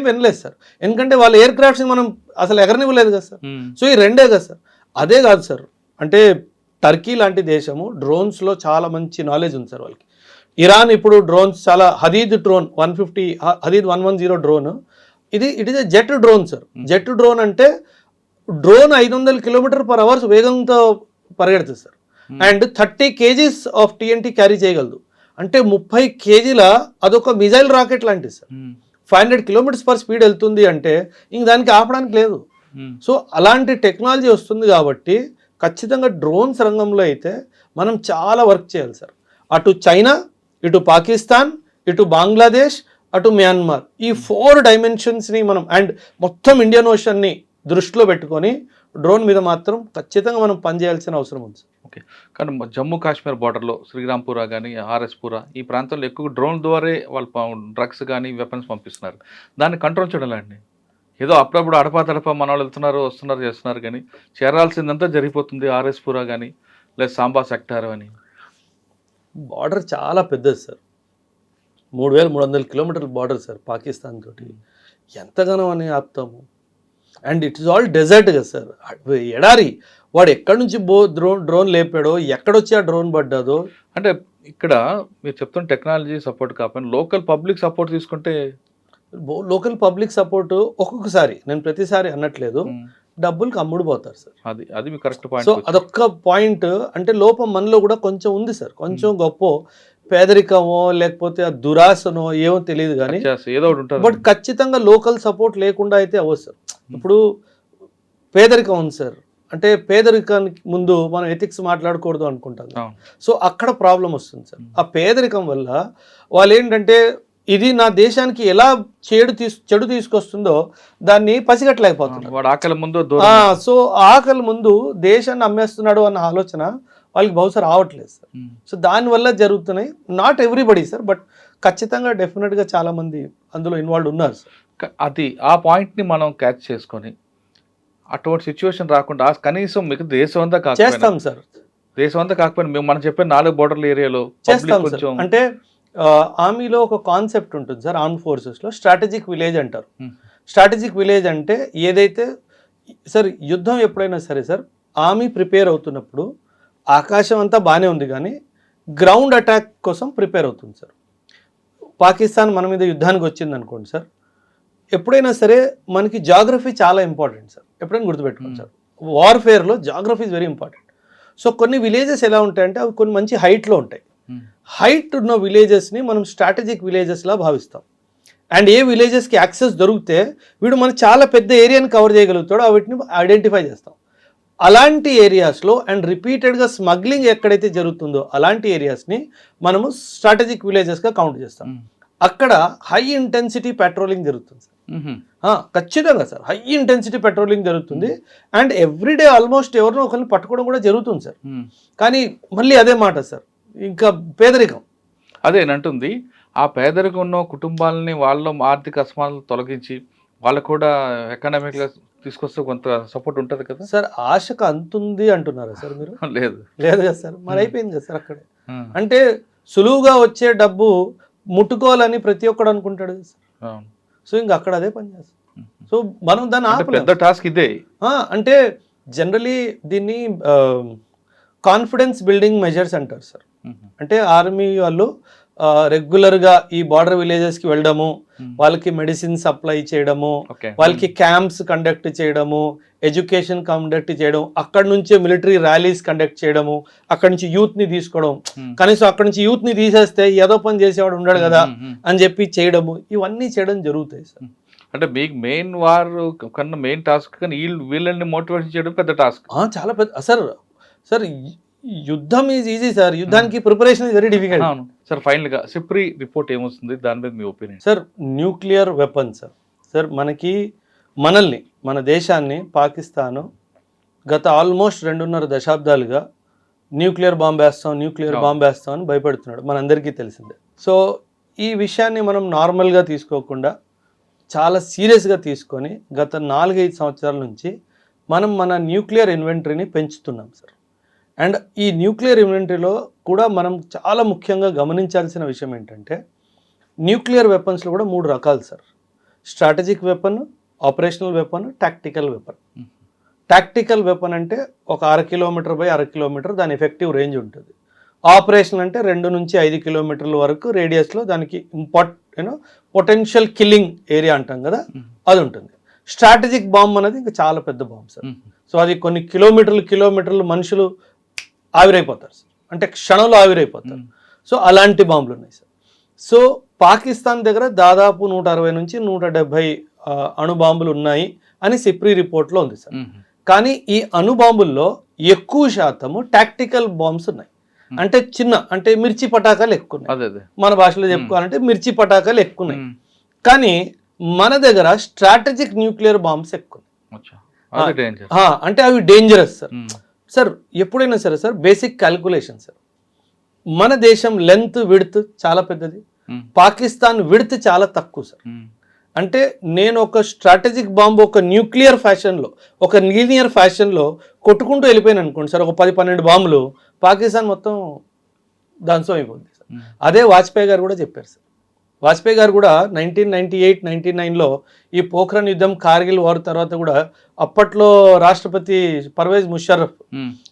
వినలేదు సార్, ఎందుకంటే వాళ్ళ ఎయిర్ క్రాఫ్ట్స్ మనం అసలు ఎగరనివ్వలేదు కదా సార్. సో ఈ రెండే కదా సార్. అదే కాదు సార్, అంటే టర్కీ లాంటి దేశము డ్రోన్స్లో చాలా మంచి నాలెడ్జ్ ఉంది సార్ వాళ్ళకి. ఇరాన్ ఇప్పుడు డ్రోన్స్ చాలా Hadid drone 150 Hadid 110 drone, it is a jet drone sir. Jet drone అంటే డ్రోన్ 500 km/h వేగంతో పరిగెడుతుంది sir. And 30 kgs of TNT carry చేయగలదు. అంటే 30 kgల అదొక మిజైల్ రాకెట్ లాంటిది సార్. 500 km/స్పీడ్ వెళ్తుంది అంటే ఇంక దానికి ఆపడానికి లేదు. సో అలాంటి టెక్నాలజీ వస్తుంది కాబట్టి ఖచ్చితంగా డ్రోన్స్ రంగంలో అయితే మనం చాలా వర్క్ చేయాలి సార్. అటు చైనా, ఇటు పాకిస్తాన్, ఇటు బంగ్లాదేశ్, అటు మ్యాన్మార్, ఈ 4 డైమెన్షన్స్ని మనం అండ్ మొత్తం ఇండియన్ ఓషన్ని దృష్టిలో పెట్టుకొని డ్రోన్ మీద మాత్రం ఖచ్చితంగా మనం పనిచేయాల్సిన అవసరం ఉంది. ఓకే, కానీ జమ్మూ కాశ్మీర్ బార్డర్లో శ్రీరాంపుర కానీ ఆర్ఎస్పుర ఈ ప్రాంతంలో ఎక్కువ డ్రోన్ ద్వారా వాళ్ళు డ్రగ్స్ కానీ వెపన్స్ పంపిస్తున్నారు. దాన్ని కంట్రోల్ చేయడం అండి. ఏదో అప్పుడప్పుడు అడపా మన వాళ్ళు వెళ్తున్నారు, వస్తున్నారు, చేస్తున్నారు, కానీ చేరాల్సిందంతా జరిగిపోతుంది ఆర్ఎస్పుర కానీ లేదా సాంబా సెక్టార్ అని. బార్డర్ చాలా పెద్దది sir, 3300 kilometers border sir Pakistan తోటి. ఎంతగానో అని ఆపుతాము. And it is all desert కదా సార్, ఎడారి. వాడు ఎక్కడి నుంచి డ్రోన్ లేపాడో, ఎక్కడొచ్చి ఆ డ్రోన్ పడ్డాదో. అంటే ఇక్కడ మీరు చెప్తున్న టెక్నాలజీ సపోర్ట్ కాకపోయినా లోకల్ పబ్లిక్ సపోర్ట్ తీసుకుంటే, లోకల్ పబ్లిక్ సపోర్ట్ ఒక్కొక్కసారి, నేను ప్రతిసారి అనట్లేదు, డబ్బులకి అమ్ముడుపోతారు సార్. అది మీ కరెక్ట్ పాయింట్. సో అదొక్క పాయింట్. అంటే లోపం మనలో కూడా కొంచెం ఉంది సార్, కొంచెం గొప్ప పేదరికమో లేకపోతే ఆ దురాశనో ఏమో తెలియదు కానీ ఏదో ఒకటి ఉంటుంది. బట్ ఖచ్చితంగా లోకల్ సపోర్ట్ లేకుండా అయితే అవ్వదు సార్. ఇప్పుడు పేదరికం ఉంది సార్, అంటే పేదరికానికి ముందు మనం ఎథిక్స్ మాట్లాడకూడదు అనుకుంటాం. సో అక్కడ ప్రాబ్లం వస్తుంది సార్. ఆ పేదరికం వల్ల వాళ్ళు ఏంటంటే ఇది నా దేశానికి ఎలా చెడు తీసుకొస్తుందో దాన్ని పసిగట్టలేకపోతున్నారు. సో ఆకలి ముందు దేశాన్ని అమ్మేస్తున్నాడు అన్న ఆలోచన వాళ్ళకి బహుశా రావట్లేదు సార్. సో దానివల్ల జరుగుతున్నాయి. నాట్ ఎవ్రీబడి సార్, బట్ ఖచ్చితంగా డెఫినెట్గా చాలా మంది అందులో ఇన్వాల్వ్ ఉన్నారు సార్. అది ఆ పాయింట్ని మనం క్యాచ్ చేసుకొని అటువంటి సిచ్యువేషన్ రాకుండా కనీసం మీకు దేశం అంతా చేస్తాం సార్. దేశం అంతా కాకపోయినా మనం చెప్పిన 4 బోర్డర్ల ఏరియాలో చేస్తాం సార్. అంటే ఆర్మీలో ఒక కాన్సెప్ట్ ఉంటుంది సార్, ఆర్మ్ ఫోర్సెస్లో స్ట్రాటజిక్ విలేజ్ అంటారు. స్ట్రాటజిక్ విలేజ్ అంటే ఏదైతే సార్ యుద్ధం ఎప్పుడైనా సరే సార్, ఆర్మీ ప్రిపేర్ అవుతున్నప్పుడు ఆకాశం అంతా బాగానే ఉంది కానీ గ్రౌండ్ అటాక్ కోసం ప్రిపేర్ అవుతుంది సార్. పాకిస్తాన్ మన మీద యుద్ధానికి వచ్చింది అనుకోండి సార్, ఎప్పుడైనా సరే మనకి జాగ్రఫీ చాలా ఇంపార్టెంట్ సార్. ఎప్పుడైనా గుర్తుపెట్టుకోండి సార్, వార్ఫేర్లో geography is very important. So కొన్ని విలేజెస్ ఎలా ఉంటాయంటే అవి కొన్ని మంచి హైట్లో ఉంటాయి. హైట్ ఉన్న విలేజెస్ని మనం స్ట్రాటజిక్ విలేజెస్లా భావిస్తాం. అండ్ ఏ విలేజెస్కి యాక్సెస్ దొరికితే వీడు మనం చాలా పెద్ద ఏరియాని కవర్ చేయగలుగుతాడో వీటిని ఐడెంటిఫై చేస్తాం. అలాంటి ఏరియాస్లో అండ్ రిపీటెడ్గా స్మగ్లింగ్ ఎక్కడైతే జరుగుతుందో అలాంటి ఏరియాస్ని మనము స్ట్రాటజిక్ విలేజెస్గా కౌంట్ చేస్తాం. అక్కడ హై ఇంటెన్సిటీ పెట్రోలింగ్ జరుగుతుంది సార్. ఖచ్చితంగా సార్ హై ఇంటెన్సిటీ పెట్రోలింగ్ జరుగుతుంది. అండ్ ఎవ్రీడే ఆల్మోస్ట్ ఎవరినో ఒకరిని పట్టుకోవడం కూడా జరుగుతుంది సార్. కానీ మళ్ళీ అదే మాట సార్, ఇంకా పేదరికం అదేనంటుంది. ఆ పేదరికం ఉన్న కుటుంబాలని వాళ్ళ ఆర్థిక అసమానతలు తొలగించి వాళ్ళకు కూడా ఎకనామిక్గా తీసుకొస్తే కొంత సపోర్ట్ ఉంటుంది కదా సార్. ఆశకు అంతుంది అంటున్నారా సార్ మీరు? లేదు లేదు కదా సార్, మరి అయిపోయింది కదా సార్ అక్కడే. అంటే సులువుగా వచ్చే డబ్బు ముట్టుకోవాలని ప్రతి ఒక్కడు అనుకుంటాడు కదా సార్. సో ఇంకా అక్కడ అదే పని చేస్తాం. సో మనం దాన్ని పెద్ద టాస్క్ ఇదే. అంటే జనరలీ దీన్ని కాన్ఫిడెన్స్ బిల్డింగ్ మెజర్స్ అంటారు సార్. అంటే ఆర్మీ వాళ్ళు రెగ్యులర్గా ఈ బార్డర్ విలేజెస్కి వెళ్ళడము, వాళ్ళకి మెడిసిన్ సప్లై చేయడము, వాళ్ళకి క్యాంప్స్ కండక్ట్ చేయడము, ఎడ్యుకేషన్ కండక్ట్ చేయడం, అక్కడ నుంచే మిలిటరీ ర్యాలీస్ కండక్ట్ చేయడము, అక్కడ నుంచి యూత్ని తీసుకోవడం, కనీసం అక్కడ నుంచి యూత్ని తీసేస్తే ఏదో పని చేసేవాడు ఉన్నాడు కదా అని చెప్పి చేయడము, ఇవన్నీ చేయడం జరుగుతాయి సార్. అంటే మీకు మెయిన్ వార్ కన్నా మెయిన్ టాస్క్ కానీ వీళ్ళని మోటివేషన్ చేయడం పెద్ద టాస్క్. చాలా పెద్ద సార్. సార్ యుద్ధం ఈజ్ ఈజీ సార్, యుద్ధానికి preparation is very difficult. Sir ఫైనల్గా సిప్రీ రిపోర్ట్ ఏమొస్తుంది, దాని మీద మీ opinion? Sir nuclear weapon sir. Sir మనల్ని మన దేశాన్ని పాకిస్తాను గత ఆల్మోస్ట్ 2.5 దశాబ్దాలుగా న్యూక్లియర్ బాంబ్ వేస్తాం అని భయపెడుతున్నాడు, మనందరికీ తెలిసిందే. సో ఈ విషయాన్ని మనం నార్మల్గా తీసుకోకుండా చాలా సీరియస్గా తీసుకొని గత 4-5 సంవత్సరాల నుంచి మనం మన న్యూక్లియర్ ఇన్వెంటరీని పెంచుతున్నాం సార్. అండ్ ఈ న్యూక్లియర్ ఇన్వెంటరీలో కూడా మనం చాలా ముఖ్యంగా గమనించాల్సిన విషయం ఏంటంటే న్యూక్లియర్ వెపన్స్లో కూడా 3 రకాలు sir. Strategic weapon, operational weapon, tactical weapon. Tactical weapon అంటే ఒక 1/2 కిలోమీటర్ బై 1/2 కిలోమీటర్ దాని ఎఫెక్టివ్ రేంజ్ ఉంటుంది. ఆపరేషన్ అంటే 2 నుంచి 5 కిలోమీటర్ల వరకు రేడియస్లో దానికి పొటెన్షియల్ కిల్లింగ్ ఏరియా అంటాం కదా, అది ఉంటుంది. స్ట్రాటజిక్ బాంబ్ అనేది ఇంకా చాలా పెద్ద బాంబ్ సార్. సో అది కొన్ని కిలోమీటర్లు మనుషులు ఆవిరైపోతారు సార్, అంటే క్షణంలో ఆవిరైపోతారు. సో అలాంటి బాంబులు ఉన్నాయి సార్. సో పాకిస్తాన్ దగ్గర దాదాపు 160 నుంచి 170 అణుబాంబులు ఉన్నాయి అని సిప్రీ రిపోర్ట్లో ఉంది సార్. కానీ ఈ అణుబాంబుల్లో ఎక్కువ శాతము టాక్టికల్ బాంబ్స్ ఉన్నాయి. అంటే అంటే మిర్చి పటాకాలు ఎక్కువ ఉన్నాయి, మన భాషలో చెప్పుకోవాలంటే మిర్చి పటాకాలు ఎక్కువ ఉన్నాయి. కానీ మన దగ్గర స్ట్రాటజిక్ న్యూక్లియర్ బాంబ్స్ ఎక్కువ ఉన్నాయి. అంటే అవి డేంజరస్ సార్. సార్ ఎప్పుడైనా సరే సార్ బేసిక్ క్యాల్కులేషన్ సార్, మన దేశం లెంత్ విడ్త్ చాలా పెద్దది, పాకిస్తాన్ విడ్త్ చాలా తక్కువ సార్. అంటే నేను ఒక స్ట్రాటజిక్ బాంబు ఒక న్యూక్లియర్ ఫ్యాషన్లో, ఒక లీనియర్ ఫ్యాషన్లో కొట్టుకుంటూ వెళ్ళిపోయాను అనుకోండి సార్, ఒక 10-12 బాంబులు, పాకిస్తాన్ మొత్తం ధ్వంసం అయిపోతుంది సార్. అదే వాజ్పేయి గారు కూడా చెప్పారు సార్. వాజ్పేయి గారు కూడా 1998-99లో ఈ పోఖ్రాన్ యుద్ధం, కార్గిల్ వార్ తర్వాత కూడా అప్పట్లో రాష్ట్రపతి పర్వేజ్ ముషర్రఫ్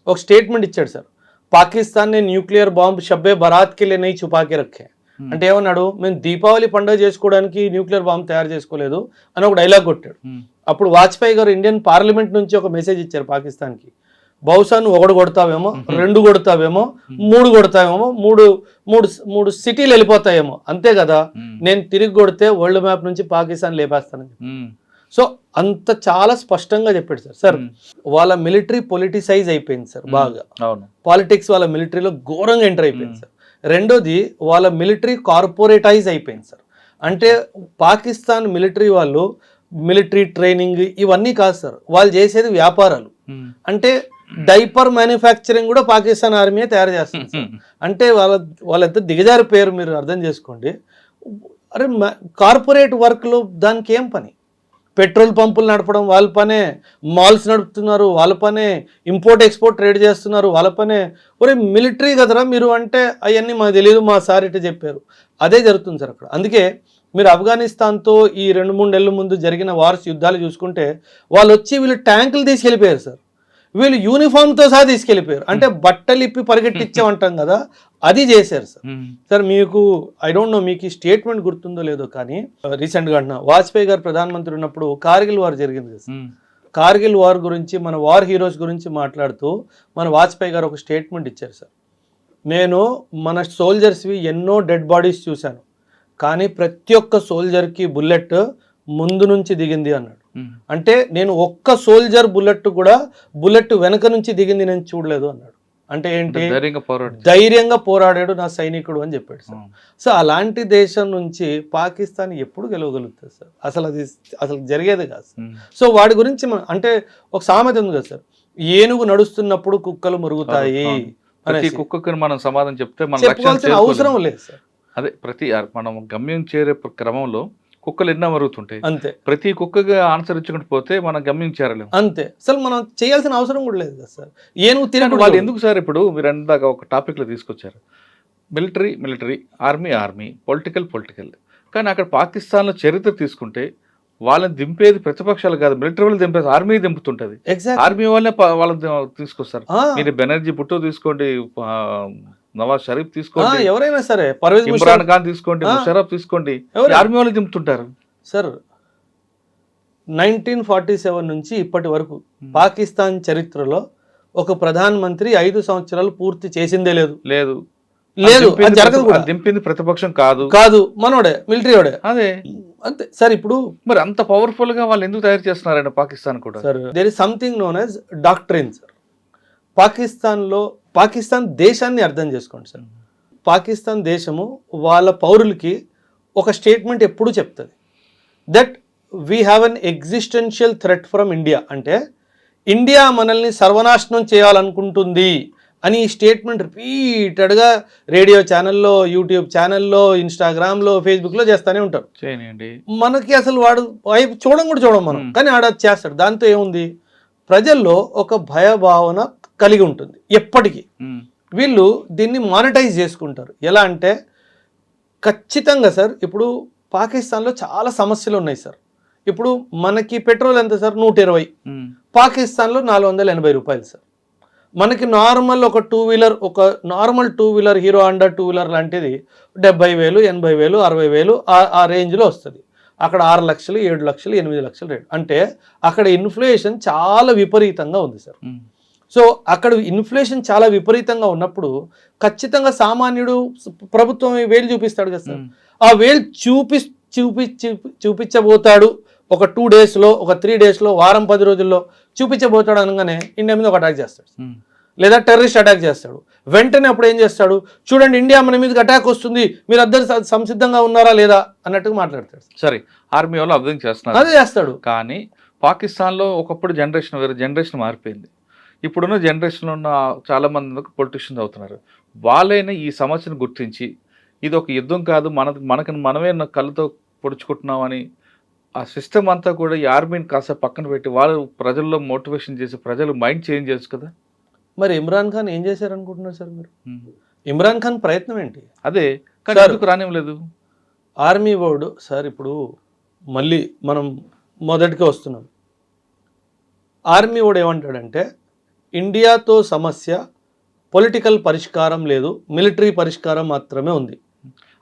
ఒక స్టేట్మెంట్ ఇచ్చాడు సార్. పాకిస్తాన్ నే న్యూక్లియర్ బాంబ్ షబ్బే బరాత్కి లే నహీ ఛుపాకే రఖే. అంటే ఏమన్నాడు, మేము దీపావళి పండుగ చేసుకోవడానికి న్యూక్లియర్ బాంబ్ తయారు చేసుకోలేదు అని ఒక డైలాగ్ కొట్టాడు. అప్పుడు వాజ్పేయి గారు ఇండియన్ పార్లమెంట్ నుంచి ఒక మెసేజ్ ఇచ్చారు పాకిస్తాన్కి, బహుశా నువ్వు 1 కొడతావేమో, 2 కొడతావేమో, 3 కొడతావేమో, మూడు సిటీలు వెళ్ళిపోతాయేమో, అంతే కదా, నేను తిరిగి కొడితే వరల్డ్ మ్యాప్ నుంచి పాకిస్తాన్ లేపేస్తానని. సో అంత చాలా స్పష్టంగా చెప్పాడు సార్. సార్ వాళ్ళ మిలిటరీ పొలిటిసైజ్ అయిపోయింది సార్, బాగా పాలిటిక్స్ వాళ్ళ మిలిటరీలో ఘోరంగా ఎంటర్ అయిపోయింది సార్. రెండోది వాళ్ళ మిలిటరీ కార్పొరేటైజ్ అయిపోయింది సార్. అంటే పాకిస్తాన్ మిలిటరీ వాళ్ళు మిలిటరీ ట్రైనింగ్ ఇవన్నీ కాదు సార్, వాళ్ళు చేసేది వ్యాపారాలు. అంటే డైపర్ మ్యానుఫ్యాక్చరింగ్ కూడా పాకిస్తాన్ ఆర్మీ తయారు చేస్తుంది సార్. అంటే వాళ్ళంతా దిగజారి పేరు మీరు అర్థం చేసుకోండి. అరే కార్పొరేట్ వర్క్లో దానికి ఏం పని? పెట్రోల్ పంపులు నడపడం వాళ్ళ పనే, మాల్స్ నడుపుతున్నారు వాళ్ళ పనే, ఇంపోర్ట్ ఎక్స్పోర్ట్ ట్రేడ్ చేస్తున్నారు వాళ్ళ పనే. ఒరే మిలిటరీ కదరా మీరు అంటే అవన్నీ మాకు తెలియదు, మా సార్ ఇట్లా చెప్పారు. అదే జరుగుతుంది సార్ అక్కడ. అందుకే మీరు ఆఫ్ఘనిస్తాన్తో ఈ 2-3 నెలల ముందు జరిగిన వార్స్ యుద్ధాలు చూసుకుంటే వాళ్ళు వచ్చి వీళ్ళు ట్యాంకులు తీసుకెళ్ళిపోయారు సార్, వీళ్ళు యూనిఫామ్తో సహా తీసుకెళ్ళిపోయారు. అంటే బట్టలు ఇప్పి పరిగెట్టించామంటాం కదా, అది చేశారు సార్. సార్ మీకు ఐ డోంట్ నో మీకు ఈ స్టేట్మెంట్ గుర్తుందో లేదో, కానీ రీసెంట్గా అంటున్నా, వాజ్పేయి గారు ప్రధానమంత్రి ఉన్నప్పుడు కార్గిల్ వార్ జరిగింది కదా సార్. కార్గిల్ వార్ గురించి, మన వార్ హీరోస్ గురించి మాట్లాడుతూ మన వాజ్పేయి గారు ఒక స్టేట్మెంట్ ఇచ్చారు సార్. నేను మన సోల్జర్స్వి ఎన్నో డెడ్ బాడీస్ చూశాను, కానీ ప్రతి ఒక్క సోల్జర్కి బుల్లెట్ ముందు నుంచి దిగింది అన్నాడు. అంటే నేను ఒక్క సోల్జర్ బుల్లెట్ వెనక నుంచి దిగింది నేను చూడలేదు అన్నాడు. అంటే ఏంటి, ధైర్యంగా పోరాడాడు నా సైనికుడు అని చెప్పాడు సార్. సో అలాంటి దేశం నుంచి పాకిస్తాన్ ఎప్పుడు గెలవగలుగుతుంది సార్? అసలు జరిగేది కాదు సార్. సో వాడి గురించి అంటే ఒక సామెత ఉంది కదా సార్, ఏనుగు నడుస్తున్నప్పుడు కుక్కలు మురుగుతాయి. కుక్కకి మనం సమాధానం చెప్తే చెప్పుకోవాల్సిన అవసరం లేదు సార్. అదే మనం గమ్యం చేరే క్రమంలో కుక్కలు ఎన్నో మరుగుతుంటాయి. అంతే. ప్రతి కుక్కగా ఆన్సర్ ఇచ్చుకుంటూ పోతే మనం గమ్యం చేరలేము. అంతే. అసలు మనం చేయాల్సిన అవసరం కూడా లేదు కదా సార్. ఏనుగు తినకుండా వాళ్ళు ఎందుకు సార్ ఇప్పుడు మీరు అందాక ఒక టాపిక్లో తీసుకొచ్చారు, మిలిటరీ, ఆర్మీ, పొలిటికల్. కానీ అక్కడ పాకిస్తాన్లో చరిత్ర తీసుకుంటే వాళ్ళని దింపేది ప్రతిపక్షాలు కాదు, మిలిటరీ వాళ్ళు దింపేది, ఆర్మీ దింపుతుంటది. ఆర్మీ వాళ్ళే వాళ్ళని తీసుకొస్తారు. మీరు బెనర్జీ భుట్టో తీసుకోండి, నవాజ్ షరీఫ్ తీసుకోండి, ఎవరైనా సరే, ఇమ్రాన్ ఖాన్ తీసుకోండి, ముషర్రఫ్ తీసుకోండి, ఆర్మీ వాళ్ళు దింపుతుంటారు. సార్ 1947 నుంచి ఇప్పటి వరకు పాకిస్తాన్ చరిత్రలో ఒక ప్రధాన మంత్రి 5 సంవత్సరాలు పూర్తి చేసిందే లేదు. అది జరగదు కూడా. దింపింది ప్రతిపక్షం కాదు, మనోడే, మిలిటరీ వాడే. అదే అంతే సార్. ఇప్పుడు మరి అంత పవర్ఫుల్ గా వాళ్ళు ఎందుకు తయారు చేస్తున్నారండి పాకిస్తాన్ కూడా? Sir there is something known as doctrine sir. Pakistan దేశాన్ని అర్థం చేసుకోండి సార్. పాకిస్తాన్ దేశము వాళ్ళ పౌరులకి ఒక స్టేట్మెంట్ ఎప్పుడూ చెప్తుంది, that we have an existential threat from India. అంటే ఇండియా మనల్ని సర్వనాశనం చేయాలనుకుంటుంది అని ఈ స్టేట్మెంట్ రిపీటెడ్గా రేడియో ఛానల్లో, యూట్యూబ్ ఛానల్లో, ఇన్స్టాగ్రామ్లో, ఫేస్బుక్లో చేస్తూనే ఉంటారు. మనకి అసలు వాడు వైపు చూడం మనం, కానీ ఆడ చేస్తాడు. దాంతో ఏముంది, ప్రజల్లో ఒక భయభావన కలిగి ఉంటుంది ఎప్పటికీ. వీళ్ళు దీన్ని మానిటైజ్ చేసుకుంటారు. ఎలా అంటే ఖచ్చితంగా సార్, ఇప్పుడు పాకిస్తాన్లో చాలా సమస్యలు ఉన్నాయి సార్. ఇప్పుడు మనకి పెట్రోల్ ఎంత సార్? 120. పాకిస్తాన్లో 480 రూపాయలు సార్. మనకి నార్మల్ ఒక normal two wheeler hero Honda two wheeler లాంటిది 70,000, 80,000, 60,000 ఆ రేంజ్లో వస్తుంది. అక్కడ 6 లక్షలు, 7 లక్షలు, 8 లక్షలు రేటు. అంటే అక్కడ ఇన్ఫ్లేషన్ చాలా విపరీతంగా ఉంది సార్. సో అక్కడ ఇన్ఫ్లేషన్ చాలా విపరీతంగా ఉన్నప్పుడు ఖచ్చితంగా సామాన్యుడు ప్రభుత్వం వేలు చూపిస్తాడు కదా సార్. ఆ వేలు చూపించబోతాడు ఒక 2 డేస్లో, ఒక 3 డేస్లో, వారం 10 రోజుల్లో చూపించబోతాడు అనగానే ఇండియా మీద ఒక అటాక్ చేస్తాడు, లేదా టెర్రరిస్ట్ అటాక్ చేస్తాడు. వెంటనే అప్పుడు ఏం చేస్తాడు, చూడండి ఇండియా మన మీదకి అటాక్ వస్తుంది, మీరు అందరు సంసిద్ధంగా ఉన్నారా లేదా అన్నట్టుగా మాట్లాడతాడు. సరే, ఆర్మీ వాళ్ళు అర్థం చేస్తున్నారు, అదే చేస్తాడు. కానీ పాకిస్తాన్లో ఒకప్పుడు జనరేషన్ వేరే, జనరేషన్ మారిపోయింది. ఇప్పుడున్న జనరేషన్లో ఉన్న చాలామంది పొలిటీషియన్స్ అవుతున్నారు. వాళ్ళైనా ఈ సమస్యను గుర్తించి ఇది ఒక యుద్ధం కాదు, మనమే కళ్ళతో పొడుచుకుంటున్నామని ఆ సిస్టమ్ అంతా కూడా ఈ ఆర్మీని కాస్త పక్కన పెట్టి వాళ్ళు ప్రజల్లో మోటివేషన్ చేసి ప్రజలు మైండ్ చేంజ్ చేయొచ్చు కదా. మరి ఇమ్రాన్ ఖాన్ ఏం చేశారనుకుంటున్నారు సార్ మీరు? ఇమ్రాన్ ఖాన్ ప్రయత్నం ఏంటి? అదే రానివ్వలేదు ఆర్మీ బోర్డు సార్. ఇప్పుడు మళ్ళీ మనం మొదటికి వస్తున్నాం. ఆర్మీ బోర్డు ఏమంటాడంటే ఇండియాతో సమస్య పొలిటికల్ పరిష్కారం లేదు, మిలిటరీ పరిష్కారం మాత్రమే ఉంది.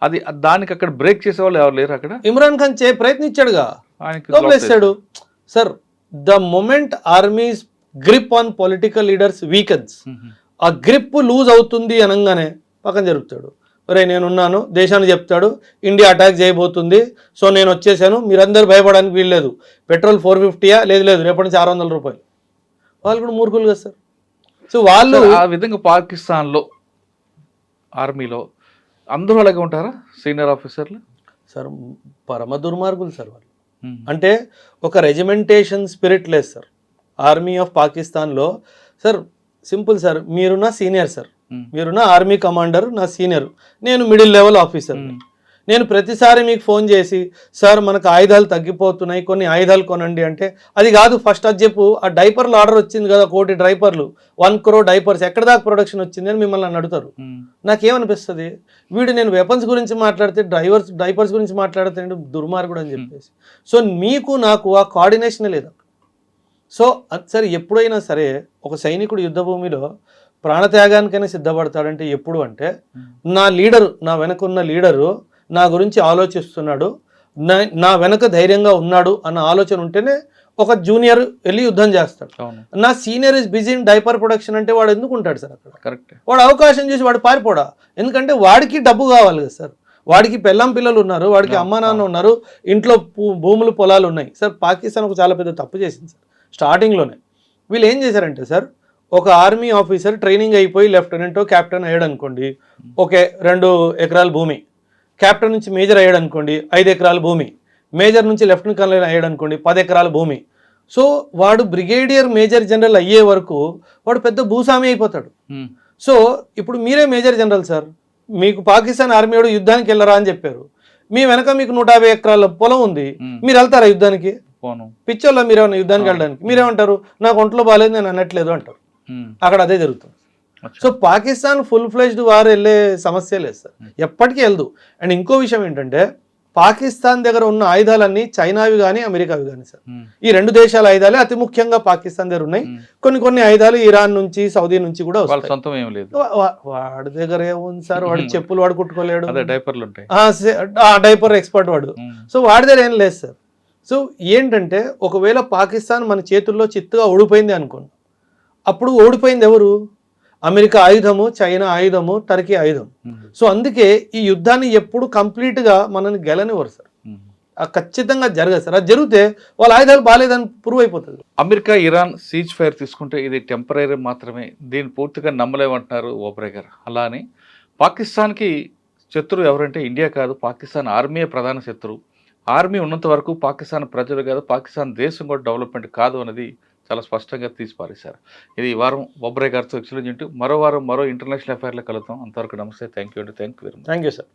అది దానికి అక్కడ బ్రేక్ చేసే వాళ్ళు ఎవరు లేరు. అక్కడ ఇమ్రాన్ ఖాన్ ప్రయత్నించాడుగా, వదిలేస్తాడు sir. The moment army's grip on political leaders weakens, ఆ గ్రిప్ లూజ్ అవుతుంది అనగానే పక్కన జరుపుతాడు. ఒరే నేనున్నాను, దేశాన్ని చెప్తాడు ఇండియా అటాక్ చేయబోతుంది, సో నేను వచ్చేసాను, మీరందరూ భయపడడానికి వీల్లేదు. పెట్రోల్ 450 లేదు రేపటి నుంచి 600 రూపాయలు. వాళ్ళు కూడా మూర్ఖులు కదా సార్. సో వాళ్ళు ఆ విధంగా పాకిస్తాన్లో ఆర్మీలో అందరూ అలాగే ఉంటారా సీనియర్ ఆఫీసర్లు? సార్ పరమ దుర్మార్గులు సార్ వాళ్ళు. అంటే ఒక రెజిమెంటేషన్ స్పిరిట్ లేదు సార్ ఆర్మీ ఆఫ్ పాకిస్తాన్లో. సార్ సింపుల్ సార్, మీరు నా సీనియర్ సార్, మీరు నా ఆర్మీ కమాండర్, నా సీనియర్, నేను మిడిల్ లెవెల్ ఆఫీసర్. నేను ప్రతిసారి మీకు ఫోన్ చేసి సార్ మనకు ఆయుధాలు తగ్గిపోతున్నాయి, కొన్ని ఆయుధాలు కొనండి అంటే అది కాదు, ఫస్ట్ అది చెప్పు. ఆ డైపర్లు ఆర్డర్ వచ్చింది కదా, 1 కోటి డైపర్లు, 1 crore డైపర్స్ ఎక్కడ దాకా ప్రొడక్షన్ వచ్చింది అని మిమ్మల్ని అడుగుతారు. నాకేమనిపిస్తుంది, వీడు నేను వెపన్స్ గురించి మాట్లాడితే డైపర్స్ గురించి మాట్లాడితే దుర్మార్గుడు అని చెప్పేసి. సో మీకు నాకు ఆ కోఆర్డినేషనే లేదు. సో సరే, ఎప్పుడైనా సరే ఒక సైనికుడు యుద్ధ భూమిలో ప్రాణత్యాగానికైనా సిద్ధపడతాడంటే ఎప్పుడు అంటే నా లీడరు, నా వెనకున్న లీడరు నా గురించి ఆలోచిస్తున్నాడు, నా వెనక ధైర్యంగా ఉన్నాడు అన్న ఆలోచన ఉంటేనే ఒక జూనియర్ వెళ్ళి యుద్ధం చేస్తాడు. నా senior is busy in diaper production అంటే వాడు ఎందుకు ఉంటాడు సార్ అక్కడ? కరెక్ట్. వాడు అవకాశం చేసి వాడు పారిపోడా, ఎందుకంటే వాడికి డబ్బు కావాలి కదా సార్. వాడికి పెళ్ళాం పిల్లలు ఉన్నారు, వాడికి అమ్మా నాన్న ఉన్నారు, ఇంట్లో భూములు పొలాలు ఉన్నాయి సార్. పాకిస్తాన్ ఒక చాలా పెద్ద తప్పు చేసింది సార్ స్టార్టింగ్లోనే. వీళ్ళు ఏం చేశారంటే సార్, ఒక ఆర్మీ ఆఫీసర్ ట్రైనింగ్ అయిపోయి లెఫ్టినెంటో క్యాప్టెన్ అయ్యాడు అనుకోండి, ఓకే 2 ఎకరాల భూమి. క్యాప్టెన్ నుంచి మేజర్ అయ్యాడు అనుకోండి, 5 ఎకరాల భూమి. మేజర్ నుంచి లెఫ్టినెంట్ కర్నల్ అయ్యాడు అనుకోండి, 10 ఎకరాల భూమి. సో వాడు బ్రిగేడియర్ మేజర్ జనరల్ అయ్యే వరకు వాడు పెద్ద భూస్వామి అయిపోతాడు. సో ఇప్పుడు మీరే మేజర్ జనరల్ సార్, మీకు పాకిస్తాన్ ఆర్మీ వాడు యుద్ధానికి వెళ్ళరా అని చెప్పారు. మీ వెనక మీకు 150 ఎకరాల పొలం ఉంది, మీరు వెళ్తారా యుద్ధానికి? పోను. పిచ్చోళ్ళ మీరేమన్నా యుద్ధానికి వెళ్ళడానికి? మీరేమంటారు, నాకు ఒంట్లో బాగాలేదు నేను అనట్లేదు అంటారు. అక్కడ అదే జరుగుతుంది. So Pakistan full fledged war వెళ్ళే సమస్య లేదు సార్, ఎప్పటికీ వెళ్ళదు. అండ్ ఇంకో విషయం ఏంటంటే పాకిస్తాన్ దగ్గర ఉన్న ఆయుధాలన్నీ చైనావి కానీ అమెరికావి కానీ సార్, ఈ రెండు దేశాల ఆయుధాలే అతి ముఖ్యంగా పాకిస్తాన్ దగ్గర ఉన్నాయి. కొన్ని ఆయుధాలు ఇరాన్ నుంచి సౌదీ నుంచి కూడా వస్తాయి. సొంతం ఏం లేదు వాడి దగ్గర ఏముంది సార్, వాడి చెప్పులు వాడు కుట్టుకోలేడు, డైపర్లు ఉంటాయి, డైపర్ ఎక్స్పర్ట్ వాడు. సో వాడి దగ్గర ఏం లేదు సార్. సో ఏంటంటే ఒకవేళ పాకిస్తాన్ మన చేతుల్లో చిత్తుగా ఓడిపోయింది అనుకోండి, అప్పుడు ఓడిపోయింది ఎవరు? అమెరికా ఆయుధము, చైనా ఆయుధము, టర్కీ ఆయుధం. సో అందుకే ఈ యుద్ధాన్ని ఎప్పుడు కంప్లీట్గా మనల్ని గెలనివ్వరు సార్, ఖచ్చితంగా జరగదు సార్. అది జరిగితే వాళ్ళ ఆయుధాలు బాగాలేదని ప్రూవ్ అయిపోతుంది. అమెరికా ఇరాన్ సీజ్ ఫైర్ తీసుకుంటే ఇది టెంపరీ మాత్రమే, దీన్ని పూర్తిగా నమ్మలేమంటున్నారు ఓబ్రే గారు. అలా అని పాకిస్తాన్కి శత్రువు ఎవరంటే ఇండియా కాదు, పాకిస్తాన్ ఆర్మీయే ప్రధాన శత్రువు. ఆర్మీ ఉన్నంత వరకు పాకిస్తాన్ ప్రజలు కాదు, పాకిస్తాన్ దేశం కూడా డెవలప్మెంట్ కాదు అనేది చాలా స్పష్టంగా తీసి పారేశారు. ఇది ఈ వారం ఓబ్రే గారితో ఎక్స్ప్లెయిన్ చేస్తూ మరో వారం మరో ఇంటర్నేషనల్ అఫైర్లో కలుద్దాం. అంతవరకు నమస్తే, thank you very much. Thank you sir.